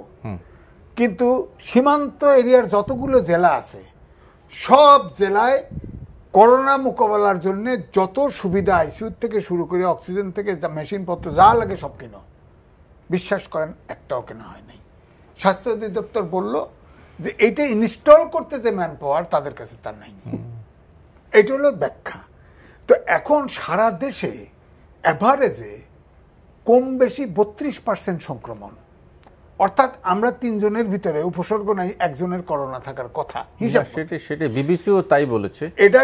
D: কিন্তু সীমান্ত এরিয়ার যতগুলো জেলা আছে সব জেলায় করোনা মোকাবেলার জন্য যত সুবিধা, আইসিইউ থেকে শুরু করে অক্সিজেন থেকে মেশিনপত্র যা লাগে সব কিনো। বিশ্বাস করেন, একটাও কেনা হয় নাই। স্বাস্থ্য অধিদপ্তর বলল যে এইটা ইনস্টল করতে যে ম্যান পাওয়ার তাদের কাছে তার নাই। এটা হলো ব্যাখ্যা। তো এখন সারা দেশে এভারেজে কম বেশি 32% সংক্রমণ, অর্থাৎ আমরা 3 জনের ভিতরে উপসর্গ নাই, একজনের করোনা থাকার কথা হিসাব।
A: সেটা বিবিসিও তাই বলেছে,
D: এটা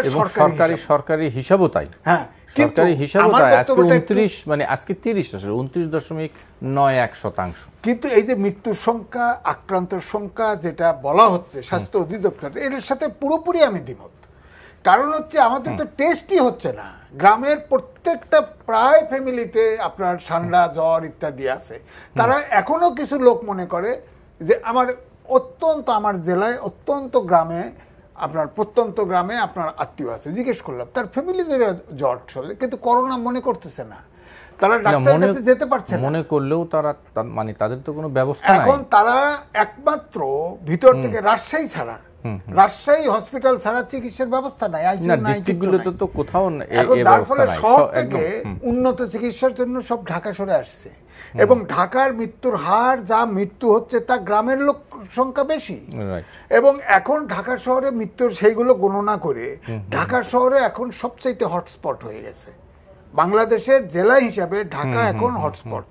A: সরকারি হিসাবও তাই।
D: হ্যাঁ,
A: সরকারি হিসাবও তাই। আজকে 29, মানে আজকে 29.91%।
D: কিন্তু এই যে মৃত্যুর সংখ্যা, আক্রান্তের সংখ্যা যেটা বলা হচ্ছে স্বাস্থ্য অধিদপ্তর, এর সাথে পুরোপুরি আমি দ্বিমত। কারণ হচ্ছে আমাদের তো টেস্টই হচ্ছে না। গ্রামের প্রত্যেকটা প্রায় ফ্যামিলিতে আপনার ঠান্ডা, জ্বর ইত্যাদি আছে। তারা এখনো কিছু লোক মনে করে যে আমার জেলায় প্রত্যন্ত গ্রামে আপনার আত্মীয় আছে, জিজ্ঞেস করলাম তার ফ্যামিলিতে জ্বর চলে, কিন্তু করোনা মনে করতেছে না, তারা ডাক্তারের কাছে যেতে পারছে না।
A: মনে করলেও তারা, মানে তাদের তো কোনো ব্যবস্থা নাই।
D: এখন তারা একমাত্র ভিতর থেকে রাজশাহী হসপিটাল ছাড়া চিকিৎসার ব্যবস্থা নাই,
A: তো কোথাও।
D: যার ফলে সব থেকে উন্নত চিকিৎসার জন্য সব ঢাকা সরে আসছে, এবং ঢাকার মৃত্যুর হার, যা মৃত্যু হচ্ছে তা গ্রামের লোক সংখ্যা বেশি। এবং এখন ঢাকা শহরে মৃত্যুর সেইগুলো গণনা করে ঢাকা শহরে এখন সবচাইতে হটস্পট হয়ে গেছে। বাংলাদেশের জেলা হিসাবে ঢাকা এখন হটস্পট।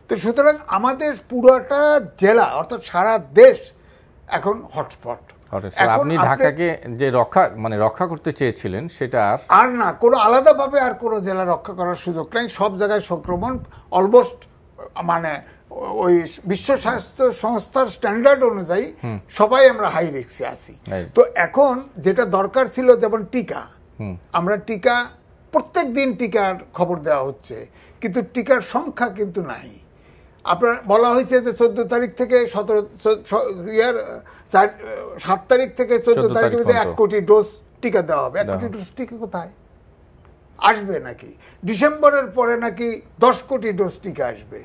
D: তো সুতরাং আমাদের পুরোটা জেলা, অর্থাৎ সারা দেশ এখন হটস্পট।
A: আপনি ঢাকাকে যে রক্ষা করতে চেয়েছিলেন, সেটা
D: আর না, কোনো আলাদাভাবে আর কোনো জেলা রক্ষা করার সুযোগ নাই। সব জায়গায় সংক্রমণ অলমোস্ট, মানে ওই বিশ্ব স্বাস্থ্য সংস্থার স্ট্যান্ডার্ড অনুযায়ী সবাই আমরা হাই রিস্কে আছি। তো এখন যেটা দরকার ছিল, যেমন টিকা, আমরা টিকা প্রত্যেক দিন টিকার খবর দেওয়া হচ্ছে, কিন্তু টিকার সংখ্যা কিন্তু নাই। আপনার বলা হয়েছে যে 14 তারিখ থেকে 7 তারিখ থেকে 14 তারিখের মধ্যে 1 কোটি ডোজ টিকা দেওয়া হবে। 1 কোটি ডোজ টিকা কোথায়? আসবে নাকি, ডিসেম্বরের পরে নাকি 10 কোটি ডোজ টিকা আসবে,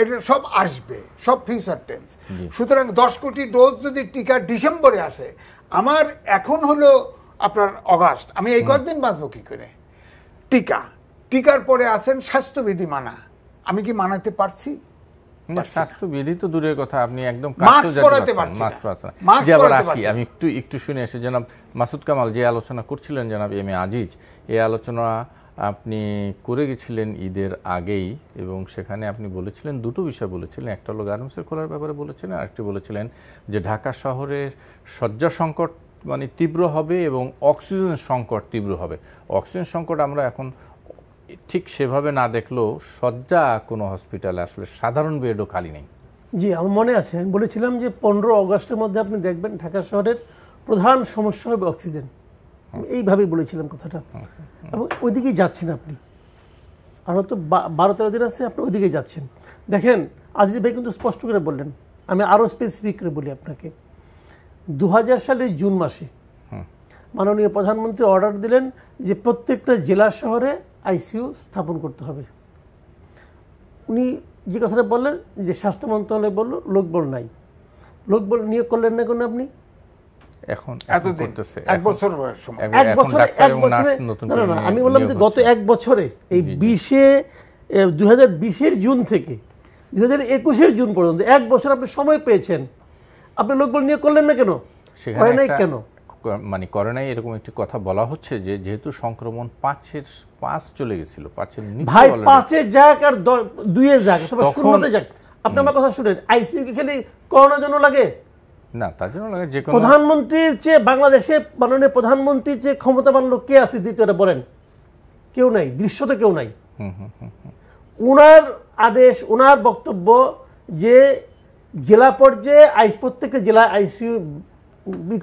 D: এটা সব আসবে, সব ফিউচার টেন্স। সুতরাং 10 কোটি ডোজ যদি টিকা ডিসেম্বরে আসে, আমার এখন হলো আপনার অগাস্ট, আমি এই কয়েকদিন বাঁচবো কি করে? টিকার পরে আসেন স্বাস্থ্যবিধি মানা, আমি কি মানাতে পারছি?
A: স্বাস্থ্যবিধি তো দূরের কথা, আপনি একদম আমি একটু শুনে এসে জনাব মাসুদ কামাল যে আলোচনা করছিলেন জনাব এম এ আজিজ, এই আলোচনা আপনি করে গেছিলেন ঈদের আগেই, এবং সেখানে আপনি বলেছিলেন দুটো বিষয় বলেছিলেন, একটা হলো গার্মেন্টসের খোলার ব্যাপারে বলেছিলেন, আরেকটি বলেছিলেন যে ঢাকা শহরের শয্যা সংকট মানে তীব্র হবে এবং অক্সিজেন সংকট তীব্র হবে। অক্সিজেন সংকট আমরা এখন ঠিক সেভাবে না দেখলেও শয্যা কোনো হসপিটালে আসলে সাধারণ বেডও খালি নেই।
C: জি, আমার মনে আছে আমি বলেছিলাম যে 15 অগস্টের মধ্যে আপনি দেখবেন ঢাকা শহরের প্রধান সমস্যা হবে অক্সিজেন, এইভাবেই বলেছিলাম কথাটা, এবং ওইদিকেই যাচ্ছেন আপনি। আর হয়তো 12-13 দিন আছে আপনি ওইদিকেই যাচ্ছেন। দেখেন আজিজ ভাই কিন্তু স্পষ্ট করে বললেন, আমি আরো স্পেসিফিক করে বলি আপনাকে, 2000 সালের জুন মাসে মাননীয় প্রধানমন্ত্রী অর্ডার দিলেন যে প্রত্যেকটা জেলা শহরে আইসিইউ স্থাপন করতে হবে। উনি যে কথাটা বললেন যে স্বাস্থ্য মন্ত্রণালয় বলল লোকবল নাই, লোকবল নিয়োগ করলেন না কেন আপনি?
A: এখন
D: এক বছর
C: আমি বললাম যে গত এক বছরে এই 2020-এর জুন থেকে 2021-এর জুন পর্যন্ত এক বছর আপনি সময় পেয়েছেন, আপনি লোকবল নিয়োগ করলেন না কেন? কেন
A: মানে করে নাই এরকম একটি কথা বলা হচ্ছে যে যেহেতু সংক্রমণ 5 চলে গেছিল, 5-এর নিচে
C: ভাই 5-এ যাক আর 2-এ যাক, শূন্যতে যাক, আপনি আমার কথা শুনেন, আইসিইউ কি খালি করোনার জন্য লাগে?
A: না, তার জন্য লাগে যে কোনো
C: প্রধানমন্ত্রীর চেয়ে বাংলাদেশে মাননীয় প্রধানমন্ত্রীর চেয়ে ক্ষমতাবান লোক কে আছে দ্বিতীয়টা বলেন? কেউ নাই, দৃশ্যতে কেউ নাই। উনার আদেশ, উনার বক্তব্য যে জেলা পর্যায়ে প্রত্যেকটা জেলায় আইসিইউ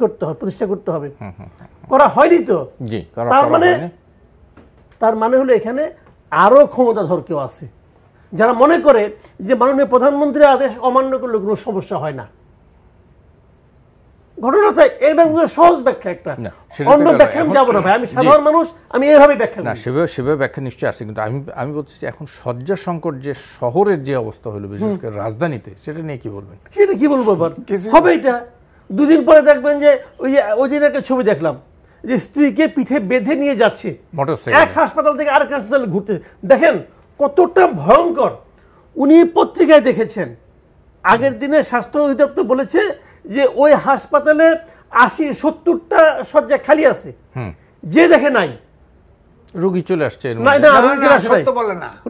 C: করতে হবে, প্রতিষ্ঠা করতে হবে, করা হয়নি তো। তার মানে হলো এখানে আরো ক্ষমতাধর কেউ আছে যারা মনে করে যে মাননীয় প্রধানমন্ত্রীর আদেশ অমান্য করলে কোনো সমস্যা হয় না। ঘটনাটা একদম সহজ ব্যাখ্যা, একটা অন্য ব্যাখ্যা আমি যাবো না ভাই, আমি সাধারণ মানুষ, আমি এইভাবে ব্যাখ্যা না,
A: সেভাবে ব্যাখ্যা নিশ্চয়ই আছে, কিন্তু আমি বলছি এখন শয্যা সংকট যে শহরের যে অবস্থা হলো বিশেষ করে রাজধানীতে, সেটা নিয়ে কি বলবেন?
C: সেটা কি বলবো এবার হবে, এটা 2 দিন পরে দেখবেন যে ওই দিন একটা ছবি দেখলাম যে স্ত্রীকে পিঠে বেঁধে নিয়ে যাচ্ছে এক হাসপাতাল থেকে আরেক হাসপাতালে ঘুরতে। দেখেন কতটা ভয়ঙ্কর। উনি পত্রিকায় দেখেছেন, আগের দিনে স্বাস্থ্য অধিদপ্তর বলেছে যে ওই হাসপাতালে 80-70টা শয্যা খালি আছে, যে দেখে নাই
A: রোগী চলে আসছে,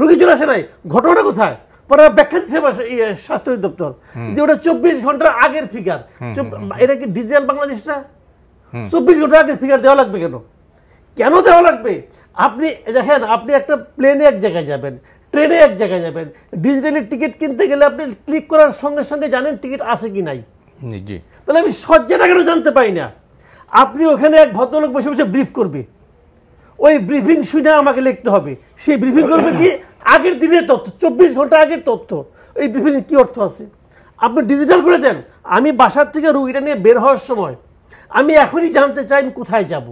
C: রোগী চলে আসে নাই। ঘটনাটা কোথায়? পরে ব্যাখ্যা দিতে স্বাস্থ্য অধিদপ্তর যে ওটা 24 ঘন্টার আগের ফিগার। এটা কি ডিজিটাল বাংলাদেশটা? 24 ঘন্টা আগের ফিগার দেওয়া লাগবে কেন? কেন দেওয়া লাগবে? আপনি দেখেন, আপনি একটা প্লেনে এক জায়গায় যাবেন, ট্রেনে এক জায়গায় যাবেন, ডিজিটালি টিকিট কিনতে গেলে আপনি ক্লিক করার সঙ্গে সঙ্গে জানেন টিকিট আছে কি নাই। তাহলে আমি শয্যাটা কেন জানতে পারি না? আপনি ওখানে এক ভদ্রলোক বসে বসে ব্রিফ করবে, ওই ব্রিফিং শুনে আমাকে লিখতে হবে। সেই ব্রিফিং করবে কি আগের দিনের তথ্য, 24 ঘন্টা আগের তথ্য। এই ব্রিফিং কি অর্থ আছে? আপনি ডিজিটাল করে দেন। আমি বাসার থেকে রুগীটা নিয়ে বের হওয়ার সময় আমি এখনই জানতে চাই আমি কোথায় যাব।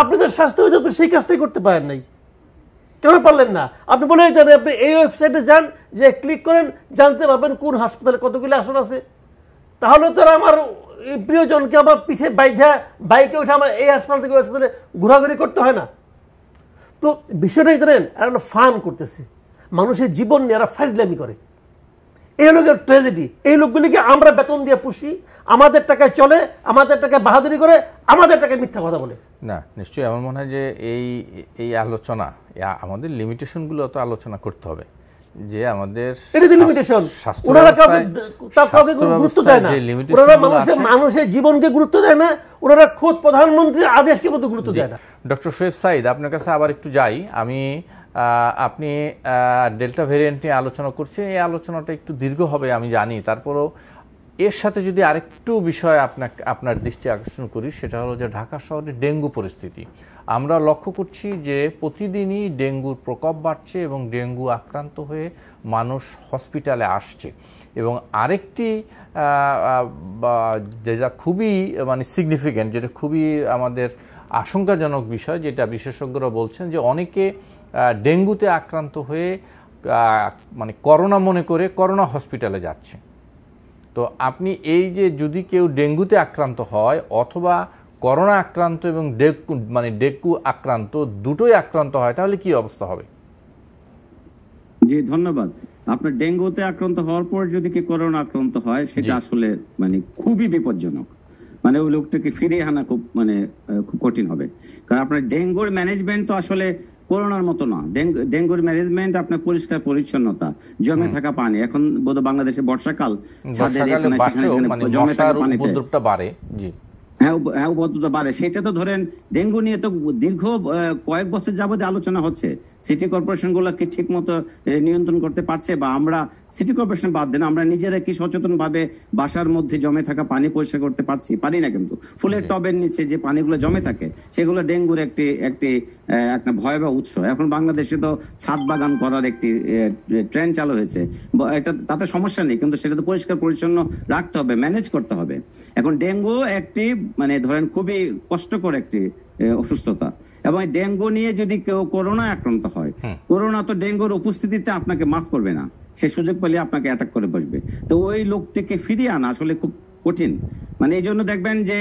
C: আপনি তো স্বাস্থ্য অধিদপ্তর সেই কাজটাই করতে পারেন নাই, কেন পারলেন না? আপনি বলে দিতেন আপনি এই ওয়েবসাইটে যান, যে ক্লিক করেন, জানতে পারবেন কোন হাসপাতালে কতগুলো আসন আছে। তাহলে তো আমার প্রিয়জনকে আমার পিঠে বাইকে উঠে আমার এই হাসপাতাল থেকে ওই হাসপাতালে ঘোরাঘুরি করতে হয় না। তো বিষয়টাই জানেন, একটা ফান করতেছে, মানুষের জীবন নিয়ে এরা ফাইজলামি করে। এই লোকের ট্র্যাজেডি, এই লোকগুলিকে আমরা বেতন দিয়ে পুষি, আমাদের টাকায় চলে, আমাদের টাকায় বাহাদুরি করে, আমাদের টাকায় মিথ্যা কথা বলে।
A: না, নিশ্চয়ই আমার মনে হয় যে এই আলোচনা, আমাদের লিমিটেশন গুলো তো আলোচনা করতে হবে, যে আমাদের
C: গুরুত্ব দেয় না, মানুষের জীবনকে গুরুত্ব দেয় না, ওনারা খোদ প্রধানমন্ত্রীর আদেশকে মতো গুরুত্ব দেয় না।
A: ডক্টর শোয়েব সাঈদ, আপনার কাছে আবার একটু যাই আমি। আপনি ডেল্টা ভ্যারিয়েন্ট নিয়ে আলোচনা করছেন, এই আলোচনাটা একটু দীর্ঘ হবে আমি জানি, তারপরও এর সাথে যদি আরেকটু বিষয় আপনার দৃষ্টি আকর্ষণ করি, সেটা হলো যে ঢাকা শহরে ডেঙ্গু পরিস্থিতি। আমরা লক্ষ্য করছি যে প্রতিদিনই ডেঙ্গুর প্রকোপ বাড়ছে এবং ডেঙ্গু আক্রান্ত হয়ে মানুষ হসপিটালে আসছে। এবং আরেকটি যেটা খুবই মানে সিগনিফিক্যান্ট, যেটা খুবই আমাদের আশঙ্কাজনক বিষয়, যেটা বিশেষজ্ঞরা বলছেন যে অনেকে ডেঙ্গুতে আক্রান্ত হয়ে মানে করোনা মনে করে করোনা হসপিটালে যাচ্ছে। তো আপনি এই যে যদি কেউ ডেঙ্গুতে আক্রান্ত হয় অথবা করোনা আক্রান্ত এবং ডেঙ্গু আক্রান্ত দুটোই আক্রান্ত হয়, তাহলে কি অবস্থা হবে?
B: জি ধন্যবাদ। আপনার ডেঙ্গুতে আক্রান্ত হওয়ার পর যদি কি করোনা আক্রান্ত হয়, সেটা আসলে মানে খুবই বিপজ্জনক। মানে ওই লোকটাকে ফিরিয়ে আনা খুব কঠিন হবে। কারণ আপনার ডেঙ্গুর ম্যানেজমেন্ট তো আসলে করোনার মতো না। ডেঙ্গুর ম্যানেজমেন্ট আপনার পরিষ্কার পরিচ্ছন্নতা, জমে থাকা পানি। এখন বোধহয় বাংলাদেশে বর্ষাকাল, ছাদের এখানে সেখানে জমে থাকা পানিতে
A: বাড়ে। জি
B: হ্যাঁ, উপদ্রুততা বাড়ে। সেটা তো ধরেন ডেঙ্গু নিয়ে তো দীর্ঘ কয়েক বছর যাবত আলোচনা হচ্ছে। সিটি কর্পোরেশন গুলোকে ঠিক মতো নিয়ন্ত্রণ করতে পারছে, বা আমরা সিটি কর্পোরেশন বাদ দেন, আমরা নিজেরা কি সচেতন ভাবে বাসার মধ্যে জমে থাকা পানি পরিষ্কার করতে পারি না। কিন্তু ফুলের টবের নিচে যে পানিগুলো জমে থাকে, সেগুলো ডেঙ্গুর একটা ভয়াবহ উৎস। এখন বাংলাদেশে তো ছাদ বাগান করার একটি ট্রেন্ড চালু হয়েছে। এটা তাতে সমস্যা নেই, কিন্তু সেটা তো পরিষ্কার পরিচ্ছন্ন রাখতে হবে, ম্যানেজ করতে হবে। এখন ডেঙ্গু একটি মানে ধরেন খুবই কষ্টকর একটি অসুস্থতা, এবং ডেঙ্গু নিয়ে যদি কেউ করোনায় আক্রান্ত হয়, করোনা তো ডেঙ্গুর উপস্থিতিতে আপনাকে মাফ করবে না, সে সুযোগ পেলে আপনাকে অ্যাটাক করে বসবে। তো ওই লোকটিকে ফিরিয়ে আনা আসলে খুব কঠিন। মানে এই জন্য দেখবেন যে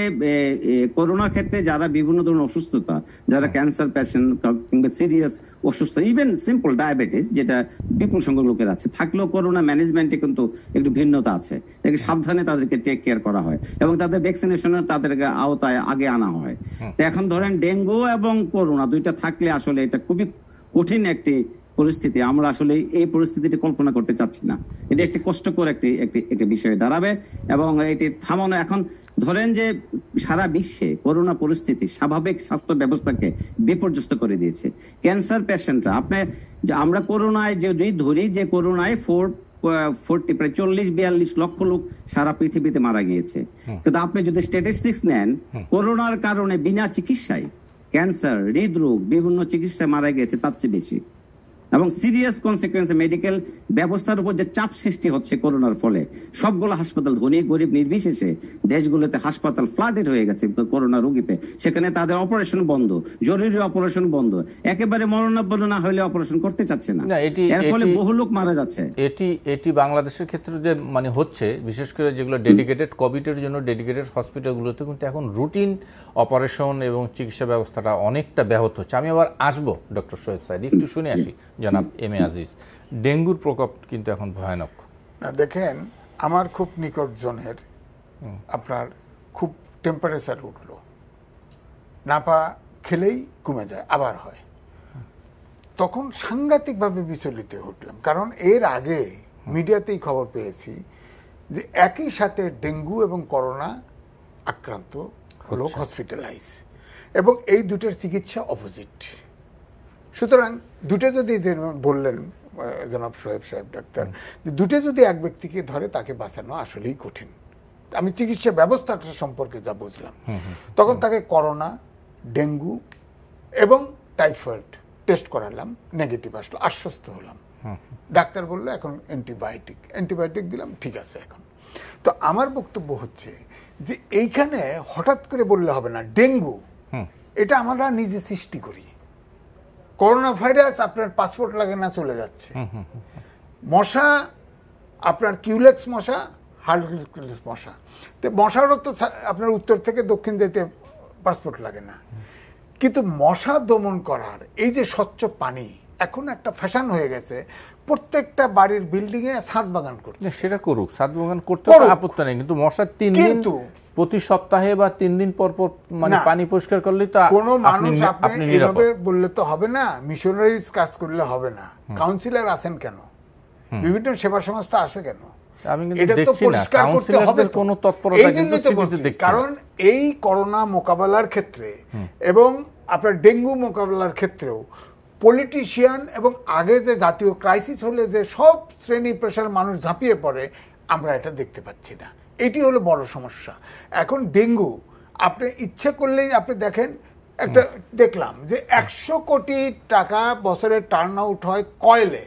B: করোনার ক্ষেত্রে যারা বিভিন্ন ধরনের অসুস্থতা, যারা ক্যান্সার পেশেন্ট কিংবা সিরিয়াস অসুস্থ, ইভেন সিম্পল ডায়াবেটিস যেটা বিপুল সংখ্যক লোকের আছে, থাকলেও করোনা ম্যানেজমেন্টে কিন্তু একটু ভিন্নতা আছে। সাবধানে তাদেরকে টেক কেয়ার করা হয় এবং তাদের ভ্যাকসিনেশনের তাদেরকে আওতায় আগে আনা হয়। তো এখন ধরেন ডেঙ্গু এবং করোনা দুইটা থাকলে আসলে এটা খুবই কঠিন একটি পরিস্থিতি। আমরা আসলে এই পরিস্থিতিটি কল্পনা করতে চাচ্ছি না। এটা একটি কষ্টকর একটি বিষয়ে দাঁড়াবে, এবং এটি থামানো এখন ধরেন যে সারা বিশ্বে করোনা পরিস্থিতি স্বাভাবিক স্বাস্থ্য ব্যবস্থাকে বিপর্যস্ত করে দিয়েছে। ক্যান্সার পেশেন্টরা আমরা করোনায় যদি ধরি যে করোনায় 40 প্রায় 40-42 লক্ষ লোক সারা পৃথিবীতে মারা গিয়েছে। কিন্তু আপনি যদি স্ট্যাটিস্টিক্স নেন, করোনার কারণে বিনা চিকিৎসায় ক্যান্সার, হৃদরোগ, বিভিন্ন চিকিৎসায় মারা গিয়েছে তার চেয়ে বেশি। এবং সিরিয়াস কনসিকুয়েন্স মেডিকেল ব্যবস্থার উপর যে চাপ সৃষ্টি হচ্ছে করোনার ফলে, সবগুলো হাসপাতাল ধনী গরিব নির্বিশেষে দেশগুলোতে হাসপাতাল ফ্লাডেড হয়ে গেছে করোনা রোগীতে। সেখানে তাদের অপারেশন বন্ধ, জরুরি অপারেশন বন্ধ, একেবারে মরণাপন্ন না হলে অপারেশন করতে চাচ্ছে না। এর ফলে বহু লোক মারা যাচ্ছে।
A: এটি বাংলাদেশের ক্ষেত্রে যে মানে হচ্ছে, বিশেষ করে যেগুলো ডেডিকেটেড কোভিডের জন্য ডেডিকেটেড হসপিটালগুলোতে কিন্তু এখন রুটিন অপারেশন এবং চিকিৎসা ব্যবস্থাটা অনেকটা ব্যাহত হচ্ছে। আমি আবার আসবো ডক্টর সোহেব সাইদ, একটু শুনে আসি জনাব এম এ আজিজ। ডেঙ্গুর প্রকোপ কিন্তু এখন ভয়ানক।
D: দেখেন, আমার খুব নিকট জনের আপনার খুব টেম্পারেচার উঠলো, নাপা খেলেই কমে যায়, আবার হয়, তখন সাংঘাতিকভাবে বিচলিত উঠলাম। কারণ এর আগে মিডিয়াতেই খবর পেয়েছি যে একই সাথে ডেঙ্গু এবং করোনা আক্রান্ত লোক হসপিটালাইজ, এবং এই দুটোর চিকিৎসা অপোজিট। সুতরাং দুটো যদি বললেন জনাব সোহেব সাহেব ডাক্তার, দুটো যদি এক ব্যক্তিকে ধরে তাকে বাঁচানো আসলেই কঠিন। আমি চিকিৎসা ব্যবস্থাটা সম্পর্কে যা বুঝলাম, তখন তাকে করোনা, ডেঙ্গু এবং টাইফয়েড টেস্ট করালাম, নেগেটিভ আসলো, আশ্বস্ত হলাম। ডাক্তার বললো এখন অ্যান্টিবায়োটিক দিলাম, ঠিক আছে। এখন তো আমার বক্তব্য হচ্ছে যে এইখানে হঠাৎ করে বললে হবে না। ডেঙ্গু এটা আমরা নিজে সৃষ্টি করি। করোনা ভাইরাস আপনার পাসপোর্ট লাগে না, চলে যাচ্ছে। মশা আপনার কিউলেক্স মশা, হার্ডকিউলেক্স মশা, তো মশারও তো আপনার উত্তর থেকে দক্ষিণ যেতে পাসপোর্ট লাগে না। কিন্তু মশা দমন করার এই যে স্বচ্ছ পানি এখন একটা ফ্যাশন হয়ে গেছে, প্রত্যেকটা বাড়ির বিল্ডিং এ ছাদ বাগান করছে।
A: সেটা করুক, ছাদ বাগান করতে আপত্তি নেই, কিন্তু মশার 3 দিন প্রতি সপ্তাহে বা 3 দিন পর পর মানে পানি পরিষ্কার করলে তো
D: কোনো মানুষ আপনি এভাবে বললে তো হবে না, মিশনারিজ কাজ করলে হবে না। কাউন্সিলর আছেন কেন, বিভিন্ন সেবা সংস্থা আসে কেন? এটা তো পরিষ্কার করতে হবে। কারণ এই করোনা মোকাবেলার ক্ষেত্রে এবং আপনার ডেঙ্গু মোকাবেলার ক্ষেত্রেও পলিটিশিয়ান এবং আগে যে জাতীয় ক্রাইসিস হলে যে সব শ্রেণী পেশার মানুষ ঝাঁপিয়ে পড়ে, আমরা এটা দেখতে পাচ্ছি না। এটি হলো বড় সমস্যা। এখন ডেঙ্গু আপনি ইচ্ছে করলেই আপনি দেখেন, একটা দেখলাম যে 100 কোটি টাকা বছরে টার্ন আউট হয় কয়েলে,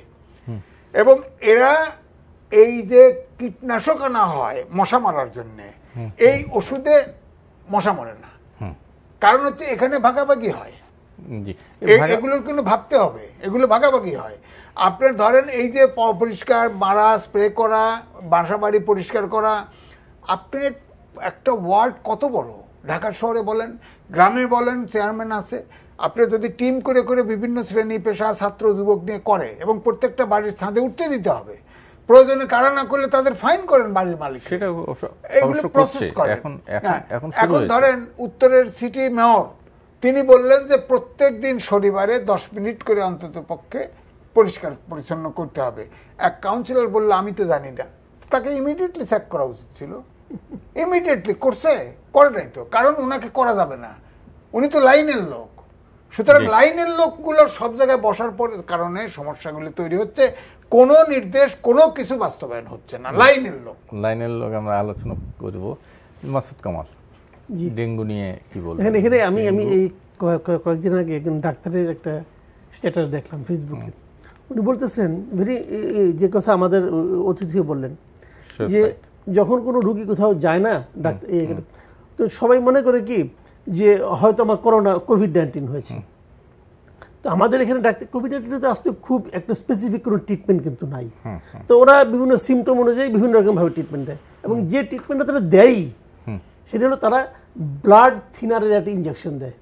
D: এবং এরা এই যে কীটনাশক আনা হয় মশা মারার জন্য, এই ওষুধে মশা মরে না। কারণ হচ্ছে এখানে ভাগাভাগি হয়, এগুলো কিন্তু ভাবতে হবে, এগুলো ভাগাভাগি হয়। আপনার ধরেন এই যে পরিষ্কার মারা, স্প্রে করা, বাসা বাড়ি পরিষ্কার করা, আপনার একটা ওয়ার্ড কত বড়, ঢাকা শহরে বলেন, গ্রামে বলেন, চেয়ারম্যান আছে, আপনি যদি টিম করে করে বিভিন্ন শ্রেণী পেশা ছাত্র যুবক নিয়ে করে এবং প্রত্যেকটা বাড়ির ছাদে উঠতে দিতে হবে, প্রয়োজনে কারা না করলে তাদের ফাইন করেন বাড়ির মালিক, এগুলো প্রসেস করেন। এখন ধরেন উত্তরের সিটি মেয়র তিনি বললেন যে প্রত্যেক দিন শনিবারে 10 মিনিট করে অন্তত পক্ষে পরিষ্কার পরিচ্ছন্ন করতে হবে। এক কাউন্সিলর বলল আমি তো জানি না, তাকে ইমিডিয়েটলি স্যাক করা উচিত ছিল। ইমিডিয়েটলি করছে, করে নাই তো, কারণ ওনাকে করা যাবে না, উনি তো লাইনের লোক। সুতরাং লাইনের লোকগুলোর সব জায়গায় বসার কারণে সমস্যাগুলি তৈরি হচ্ছে, কোন নির্দেশ কোনো কিছু বাস্তবায়ন হচ্ছে না, লাইনের লোক।
A: আমরা আলোচনা করব। মাসুদ কামাল, ডেঙ্গু নিয়ে কি বলবেন?
C: এখানে আমি এই কয়েকদিন আগে একজন ডাক্তারের একটা স্ট্যাটাস দেখলাম ফেসবুকে। উনি বলতেছেন যে কথা আমাদের অতিথিও বললেন, যে যখন কোনো রুগী কোথাও যায় না ডাক্তার, তো সবাই মনে করে কি যে হয়তো আমার কোভিড-19 হয়েছে। তো আমাদের এখানে ডাক্তার কোভিড-19 তো আসলে খুব একটা স্পেসিফিক কোনো ট্রিটমেন্ট কিন্তু নাই। তো ওরা বিভিন্ন সিমটম অনুযায়ী বিভিন্ন রকম ভাবে ট্রিটমেন্ট দেয়, এবং যে ট্রিটমেন্টটা তারা দেয় সেটা হলো তারা ব্লাড থিনারের একটা ইনজেকশন দেয়,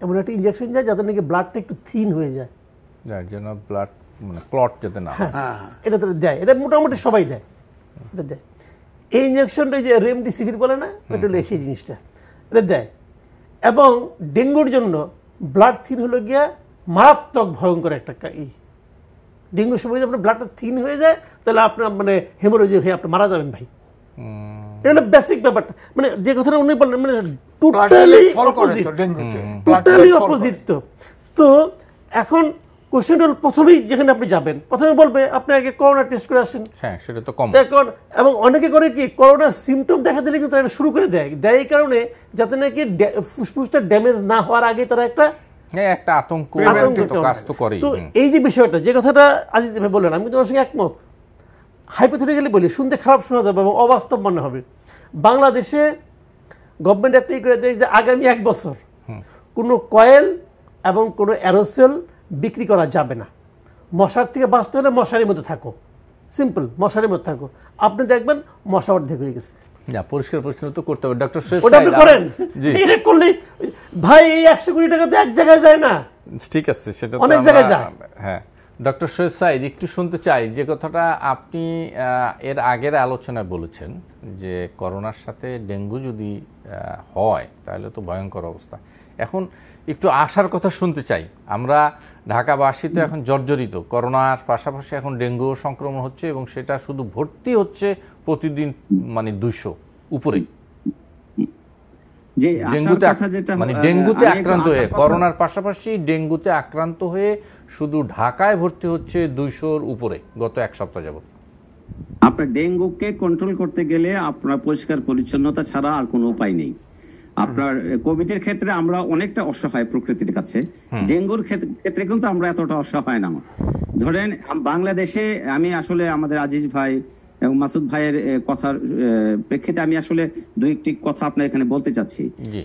C: এমন একটা ইনজেকশন দেয় যাতে নাকি ব্লাডটা একটু থিন হয়ে যায়,
A: যেন ব্লাড মানে ক্লট যাতে না হয়।
C: এটা তারা দেয়, এটা মোটামুটি সবাই দেয়, এটা দেয়। এই ইনজেকশনটা যে রেমডিসিভির বলে না, এটা হলো সেই জিনিসটা, এটা দেয়। এবং ডেঙ্গুর জন্য ব্লাড থিন হলো গিয়া মারাত্মক ভয়ঙ্কর একটা ডেঙ্গুর সময় যদি আপনার ব্লাডটা থিন হয়ে যায় তাহলে আপনার মানে হেমোরোজিক হয়ে আপনি মারা যাবেন ভাই। এটা হলো বেসিক ব্যাপারটা, মানে যে কথাটা উনি বললেন মানে টোটালি অপোজিট। তো এখন কোশ্চেন হল, প্রথমেই যেখানে আপনি যাবেন প্রথমে বলবে আপনি আগে করোনা টেস্ট করে আসেন।
A: হ্যাঁ, সেটা তো কম।
C: এবং অনেকে করে কি করোনা সিমটম দেখা দিলে কিন্তু তারা শুরু করে দেয় এই কারণে যাতে নাকি ফুসফুসটা ড্যামেজ না হওয়ার আগে তারা একটা
A: আতঙ্ক কাজ তো করে।
C: তো এই যে বিষয়টা, যে কথাটা আজিজ ভাই বললেন, আমি তোমার সঙ্গে একমত। হাইপোথেটিক্যালি বলি, শুনতে খারাপ শোনা যাবে এবং অবাস্তব মনে হবে। বাংলাদেশে গভর্নমেন্ট একটা করে দেয় যে আগামী 1 বছর কোনো কয়েল এবং কোনো অ্যারোসেল বিক্রি করা যাবে না। মশার থেকে বাঁচতে হলে মশারির মধ্যে থাকো, সিম্পল, মশারির মধ্যে থাকো। আপনি দেখবেন মশা অর্ধেক হয়ে গেছে।
A: পরিষ্কার পরিচ্ছন্ন তো করতে হবে। ডক্টর
C: করেন করলে ভাই, এই 100 কোটি টাকা তো এক জায়গায় যায় না।
A: ঠিক আছে, সেটা
C: অনেক জায়গায় যায়।
A: হ্যাঁ, ডক্টর সৈয়দ সাইদ, একটু শুনতে চাই যে কথাটা আপনি এর আগের আলোচনায় বলেছেন যে করোনার সাথে ডেঙ্গু যদি হয় তাহলে তো ভয়ঙ্কর অবস্থা। এখন একটু আশার কথা শুনতে চাই। আমরা ঢাকাবাসী তো এখন জর্জরিত, করোনার পাশাপাশি এখন ডেঙ্গু সংক্রমণ হচ্ছে এবং সেটা শুধু ভর্তি হচ্ছে প্রতিদিন মানে 200 উপরে ডেঙ্গুতে আক্রান্ত হয়ে, করোনার পাশাপাশি ডেঙ্গুতে আক্রান্ত হয়ে শুধু ঢাকায় ভর্তি হচ্ছে 200-র উপরে গত 1 সপ্তাহ যাবত।
B: আপনার ডেঙ্গুকে কন্ট্রোল করতে গেলে আপনার পরিষ্কার পরিচ্ছন্নতা ছাড়া আর কোনো উপায় নেই। আপনার কোভিডের ক্ষেত্রে আমরা অনেকটা অসহায় প্রকৃতির কাছে, ডেঙ্গুর ক্ষেত্রে কিন্তু আমরা এতটা অসহায় না। ধরেন বাংলাদেশে, আমি আসলে আমাদের আজিজ ভাই এবং মাসুদ ভাইয়ের কথার প্রেক্ষিতে আমি আসলে 2-1টি কথা আপনার এখানে বলতে চাচ্ছি।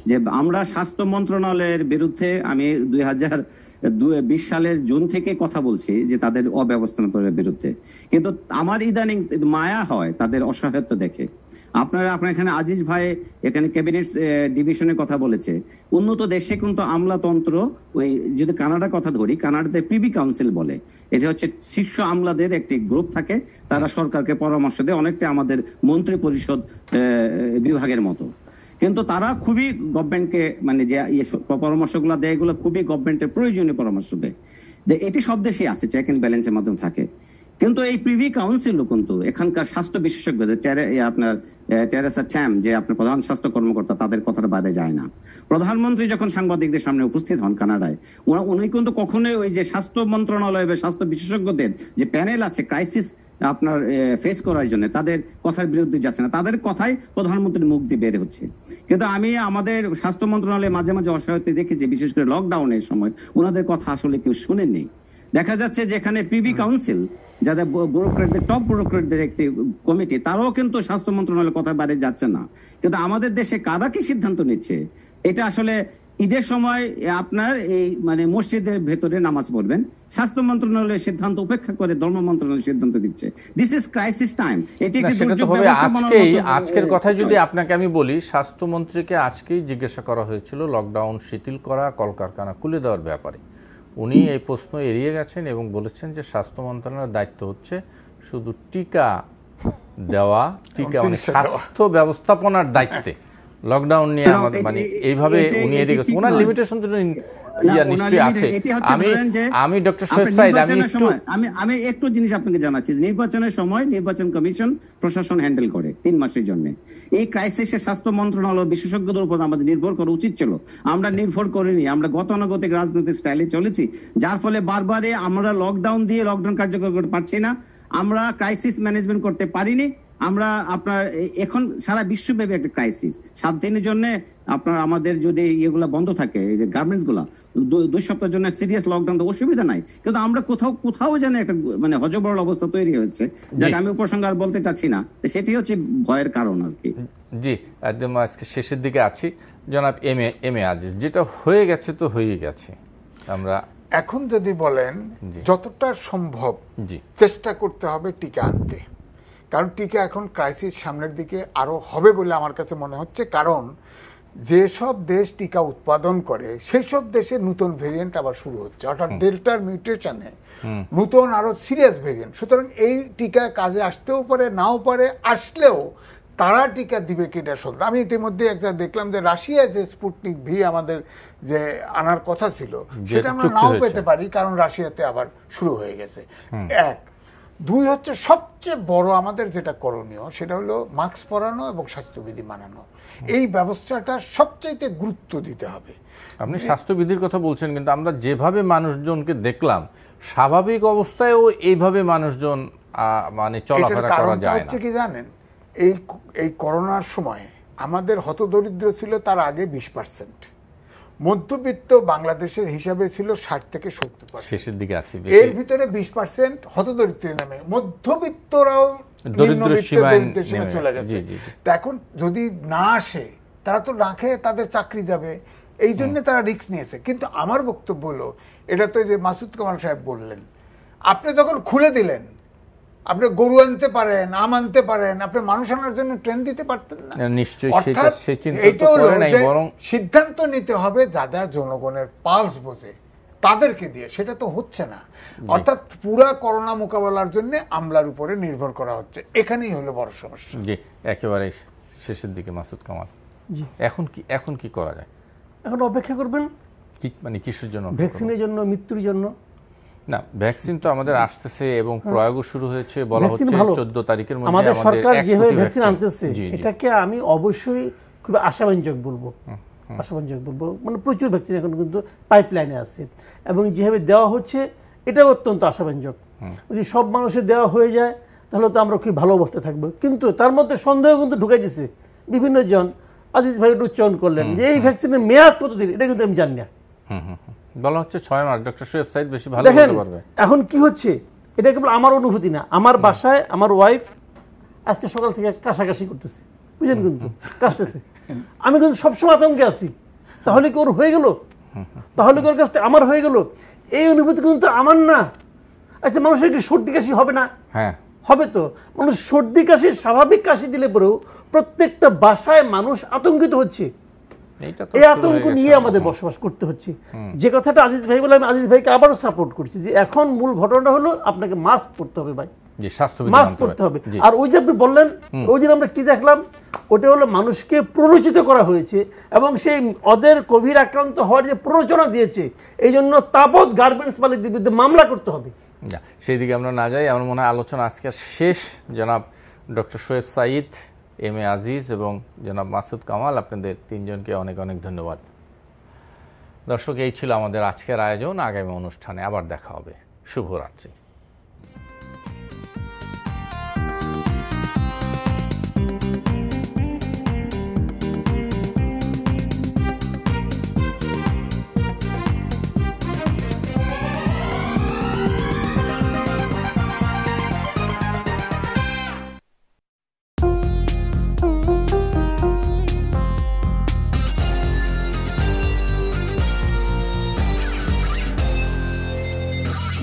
B: যে আমরা স্বাস্থ্য মন্ত্রণালয়ের বিরুদ্ধে আমি 2020 সালের জুন থেকে কথা বলছি যে তাদের অব্যবস্থাপনার বিরুদ্ধে, কিন্তু আমার ইদানিং মায়া হয় তাদের অসহায়ত্ব দেখে। আপনার এখানে আজিজ ভাই এখানে ক্যাবিনেট ডিভিশনের কথা বলেছে। উন্নত দেশে কিন্তু আমলাতন্ত্র, ওই যদি কানাডার কথা ধরি, কানাডাতে প্রিভি কাউন্সিল বলে, এটা হচ্ছে শীর্ষ আমলাদের একটি গ্রুপ থাকে, তারা সরকারকে পরামর্শ দেয়, অনেকটা আমাদের মন্ত্রী পরিষদ বিভাগের মতো। কিন্তু তারা খুবই গভর্নমেন্টকে মানে যে পরামর্শগুলো দেয় এগুলো খুবই গভর্নমেন্টের প্রয়োজনীয় পরামর্শ দেয়। এটি সব দেশেই আছে, চেক এন্ড ব্যালেন্সের মাধ্যমে থাকে। কিন্তু এই প্রিভি কাউন্সিলও কিন্তু এখানকার স্বাস্থ্য বিশেষজ্ঞদের, আপনার টেরেসা ট্যাম যে আপনার প্রধান স্বাস্থ্য কর্মকর্তা, তাদের কথাটা বাইরে যায় না। প্রধানমন্ত্রী যখন সাংবাদিকদের সামনে উপস্থিত হন কানাডায়, উনি কিন্তু কখনোই ওই যে স্বাস্থ্য মন্ত্রণালয় বা স্বাস্থ্য বিশেষজ্ঞদের যে প্যানেল আছে ক্রাইসিস আপনার ফেস করার জন্য, তাদের কথার বিরুদ্ধে যাচ্ছে না, তাদের কথাই প্রধানমন্ত্রীর মুখ দিয়ে বের হচ্ছে। কিন্তু আমি আমাদের স্বাস্থ্য মন্ত্রণালয়ে মাঝে মাঝে অসহায়তা দেখেছি, বিশেষ করে লকডাউনের সময় ওনাদের কথা আসলে কেউ শুনেননি। দেখা যাচ্ছে যে এখানে পিবি কাউন্সিল, যাদের ব্যুরোক্রেটদের, টপ ব্যুরোক্রেটদের একটি কমিটি, তারাও কিন্তু স্বাস্থ্য মন্ত্রণালয়ের কথা বাইরে যাচ্ছে না। কিন্তু আমাদের দেশে কারা কি সিদ্ধান্ত নিচ্ছে? এটা আসলে ঈদের সময় আপনার এই মানে মসজিদের ভেতরে নামাজ পড়বেন, স্বাস্থ্য মন্ত্রণালয়ের সিদ্ধান্ত উপেক্ষা করে ধর্ম মন্ত্রণালয় সিদ্ধান্ত দিচ্ছে। This is crisis time. এটি একটি দুর্যোগ ব্যবস্থাপনা।
A: আজকের কথা যদি আপনাকে আমি বলি, স্বাস্থ্যমন্ত্রীকে আজকেই জিজ্ঞাসা করা হয়েছিল লকডাউন শিথিল করা, কলকারখানা খুলে দেওয়ার ব্যাপারে। উনি এই প্রশ্ন এড়িয়ে গেছেন এবং বলেছেন যে স্বাস্থ্য মন্ত্রণালয়ের দায়িত্ব হচ্ছে শুধু টিকা দেওয়া, টিকা মানে স্বাস্থ্য ব্যবস্থাপনার দায়িত্বে। লকডাউন নিয়ে আমাদের মানে এইভাবে উনি এদিকে ওনার লিমিটেশন তো নিশ্চয়ই আছে। আমি ডক্টর শোয়েব সাঈদ,
B: আমি একটু জিনিস আপনাকে জানাচ্ছি। নির্বাচনের সময় নির্বাচন কমিশন প্রশাসন হ্যান্ডেল করে 3 মাসের জন্য। এই ক্রাইসিসে স্বাস্থ্য মন্ত্রণালয় বিশেষজ্ঞদের উপর আমাদের নির্ভর করা উচিত ছিল। আমরা নির্ভর করিনি, আমরা গতানুগতিক রাজনৈতিক স্টাইলে চলেছি, যার ফলে বারবারে আমরা লকডাউন দিয়ে লকডাউন কার্যকর করতে পারছি না, আমরা ক্রাইসিস ম্যানেজমেন্ট করতে পারিনি। আমরা আপনার এখন সারা বিশ্বব্যাপী একটা ক্রাইসিস। 7 দিনের জন্য আপনার আমাদের যদি এগুলা বন্ধ থাকে, এই যে গার্মেন্টস গুলা 2 সপ্তাহের জন্য সিরিয়াস লকডাউন, তো অসুবিধা নাই। কিন্তু আমরা কোথাও যেন একটা মানে হজবরল অবস্থা তৈরি হচ্ছে, যেটা আমি উপসংহার আর বলতে চাচ্ছি না। সেটি হচ্ছে ভয়ের কারণ আর কি।
A: জি, একদম আজকে শেষের দিকে আছি। জনাব এম এ আজিজ, যেটা হয়ে গেছে তো হয়ে গেছে। আমরা
D: এখন যদি বলেন যতটা সম্ভব চেষ্টা করতে হবে টিকা আনতে, কারণ টিকা এখন ক্রাইসিস সামনের দিকে আরো হবে বলে আমার কাছে মনে হচ্ছে। কারণ যেসব দেশ টিকা উৎপাদন করে সেই সব দেশে নতুন ভেরিয়েন্ট আবার শুরু হচ্ছে, অর্থাৎ ডেল্টার মিউটেশনে নতুন আরো সিরিয়াস ভেরিয়েন্ট। সুতরাং এই টিকা কাজে আসতেও পারে, নাও পারে, আসলেও তারা টিকা দিবে কিনা সন্দেহ। আমি ইতিমধ্যে একটা দেখলাম যে রাশিয়া যে স্পুটনিক ভি আমাদের যে আনার কথা ছিল, সেটা আমরা নাও পেতে পারি, কারণ রাশিয়াতে আবার শুরু হয়ে গেছে। 1, 2 হচ্ছে সবচেয়ে বড় আমাদের যেটা করণীয়, সেটা হলো মাস্ক পরানো এবং স্বাস্থ্যবিধি মানানো। এই ব্যবস্থাটা সবচাইতে গুরুত্ব দিতে হবে।
A: আপনি স্বাস্থ্যবিধির কথা বলছেন, কিন্তু আমরা যেভাবে মানুষজনকে দেখলাম স্বাভাবিক অবস্থায়ও এইভাবে মানুষজন মানে চলাফেরা করা যায় না।
D: হচ্ছে কি জানেন, এই করোনার সময় আমাদের হতদরিদ্র ছিল তার আগে 20%, মধ্যবিত্ত বাংলাদেশের হিসাবে ছিল 60 থেকে 70%,
A: শেষের দিকে আছে।
D: এর ভিতরে 20% হতদরিদ্রের নামে, মধ্যবিত্তরাও দরিদ্রের সীমায় চলে গেছে। তা এখন যদি না আসে, তারা তো না খেয়ে তাদের চাকরি যাবে, এই জন্য তারা রিস্ক নিয়েছে। কিন্তু আমার বক্তব্য হলো, এটা তো যে মাসুদ কামাল সাহেব বললেন, আপনি যখন খুলে দিলেন, আপনি গরু আনতে পারেন, আম আনতে পারেন, আপনি মানুষ আনার জন্য ট্রেন দিতে পারতেন না। অর্থাৎ এটা হলো সিদ্ধান্ত নিতে হবে যারা জনগণের পালস বোঝে তাদেরকে দিয়ে, সেটা তো হচ্ছে না। অর্থাৎ পুরা করোনা মোকাবেলার জন্য আমলার উপরে নির্ভর করা হচ্ছে, এখানেই হলো বড় সমস্যা।
A: জি, একেবারে শেষের দিকে মাসুদ কামাল, এখন কি করা যায়?
C: এখন অপেক্ষা করবেন।
A: মানে কিসের জন্য?
C: ভ্যাকসিনের জন্য, মৃত্যুর জন্য
A: না। ভ্যাকসিন তো আমাদের আসতেছে এবং প্রয়োগও শুরু হয়েছে, বলা হচ্ছে 14 তারিখের মধ্যে
C: আমাদের সরকার যেভাবে ভ্যাকসিন আনতেছে, এটাকে আমি অবশ্যই খুব আশাব্যঞ্জক বলবো। মানে প্রচুর ভ্যাকসিন এখন কিন্তু পাইপলাইনে আছে এবং যেভাবে দেওয়া হচ্ছে এটা অত্যন্ত আশাব্যঞ্জক। যদি সব মানুষের দেওয়া হয়ে যায় তাহলে তো আমরা খুব ভালো অবস্থায় থাকবো। কিন্তু তার মধ্যে সন্দেহ কিন্তু ঢুকে দিচ্ছে বিভিন্ন জন। আজিজ ভাই একটু উচ্চারণ করলেন যে এই ভ্যাকসিনের মেয়াদ কতদিন, এটা কিন্তু আমি জানি না।
A: বলা হচ্ছে 6 মাস। ডক্টর শোয়েব সাঈদ বেশি ভালো বলতে পারবে।
C: এখন কি হচ্ছে, এটা কেবল আমার অনুভূতি না। আমার বাসায় আমার ওয়াইফ আজকে সকাল থেকে কাশাকাশি করতেছে, বুঝলেন, কিন্তু কাশতেছে। আমি কিন্তু সবসময় আতঙ্কে আছি, তাহলে কি ওর হয়ে গেল, তাহলে কি ওর কাছে আমার হয়ে গেল, এই অনুভূতি কিন্তু আমার না। আচ্ছা, মানুষের কি সর্দি কাশি হবে না?
A: হ্যাঁ
C: হবে তো। মানুষ সর্দি কাশি, স্বাভাবিক কাশি দিলে পরেও প্রত্যেকটা বাসায় মানুষ আতঙ্কিত হচ্ছে। এই আতঙ্ক নিয়ে আমাদের বসবাস করতে হচ্ছে। যে কথাটা আজিজ ভাই বলে, আমি আজিজ ভাইকে আবারও সাপোর্ট করছি যে এখন মূল ঘটনাটা হলো আপনাকে মাস্ক পরতে হবে ভাই, মাস্ক পরতে হবে। আর ওই যে আপনি বললেন, ওই দিন আমরা কি দেখলাম, ওটা হলো মানুষকে প্ররোচিত করা হয়েছে এবং সেই ওদের কোভিড আক্রান্ত হওয়ার যে প্ররোচনা দিয়েছে, এই জন্য তাবৎ গার্মেন্টস মালিকদের বিরুদ্ধে মামলা করতে হবে।
A: সেই দিকে আমরা না যাই। আমার মনে হয় আলোচনা আজকে শেষ। জনাব doctor Shoaib Saeed, M A Aziz এবং জনাব মাসুদ কামাল, আপনাদের 3 জনকে অনেক অনেক ধন্যবাদ। দর্শক, এই ছিল আমাদের আজকের আয়োজন। আগামী অনুষ্ঠানে আবার দেখা হবে। শুভরাত্রি।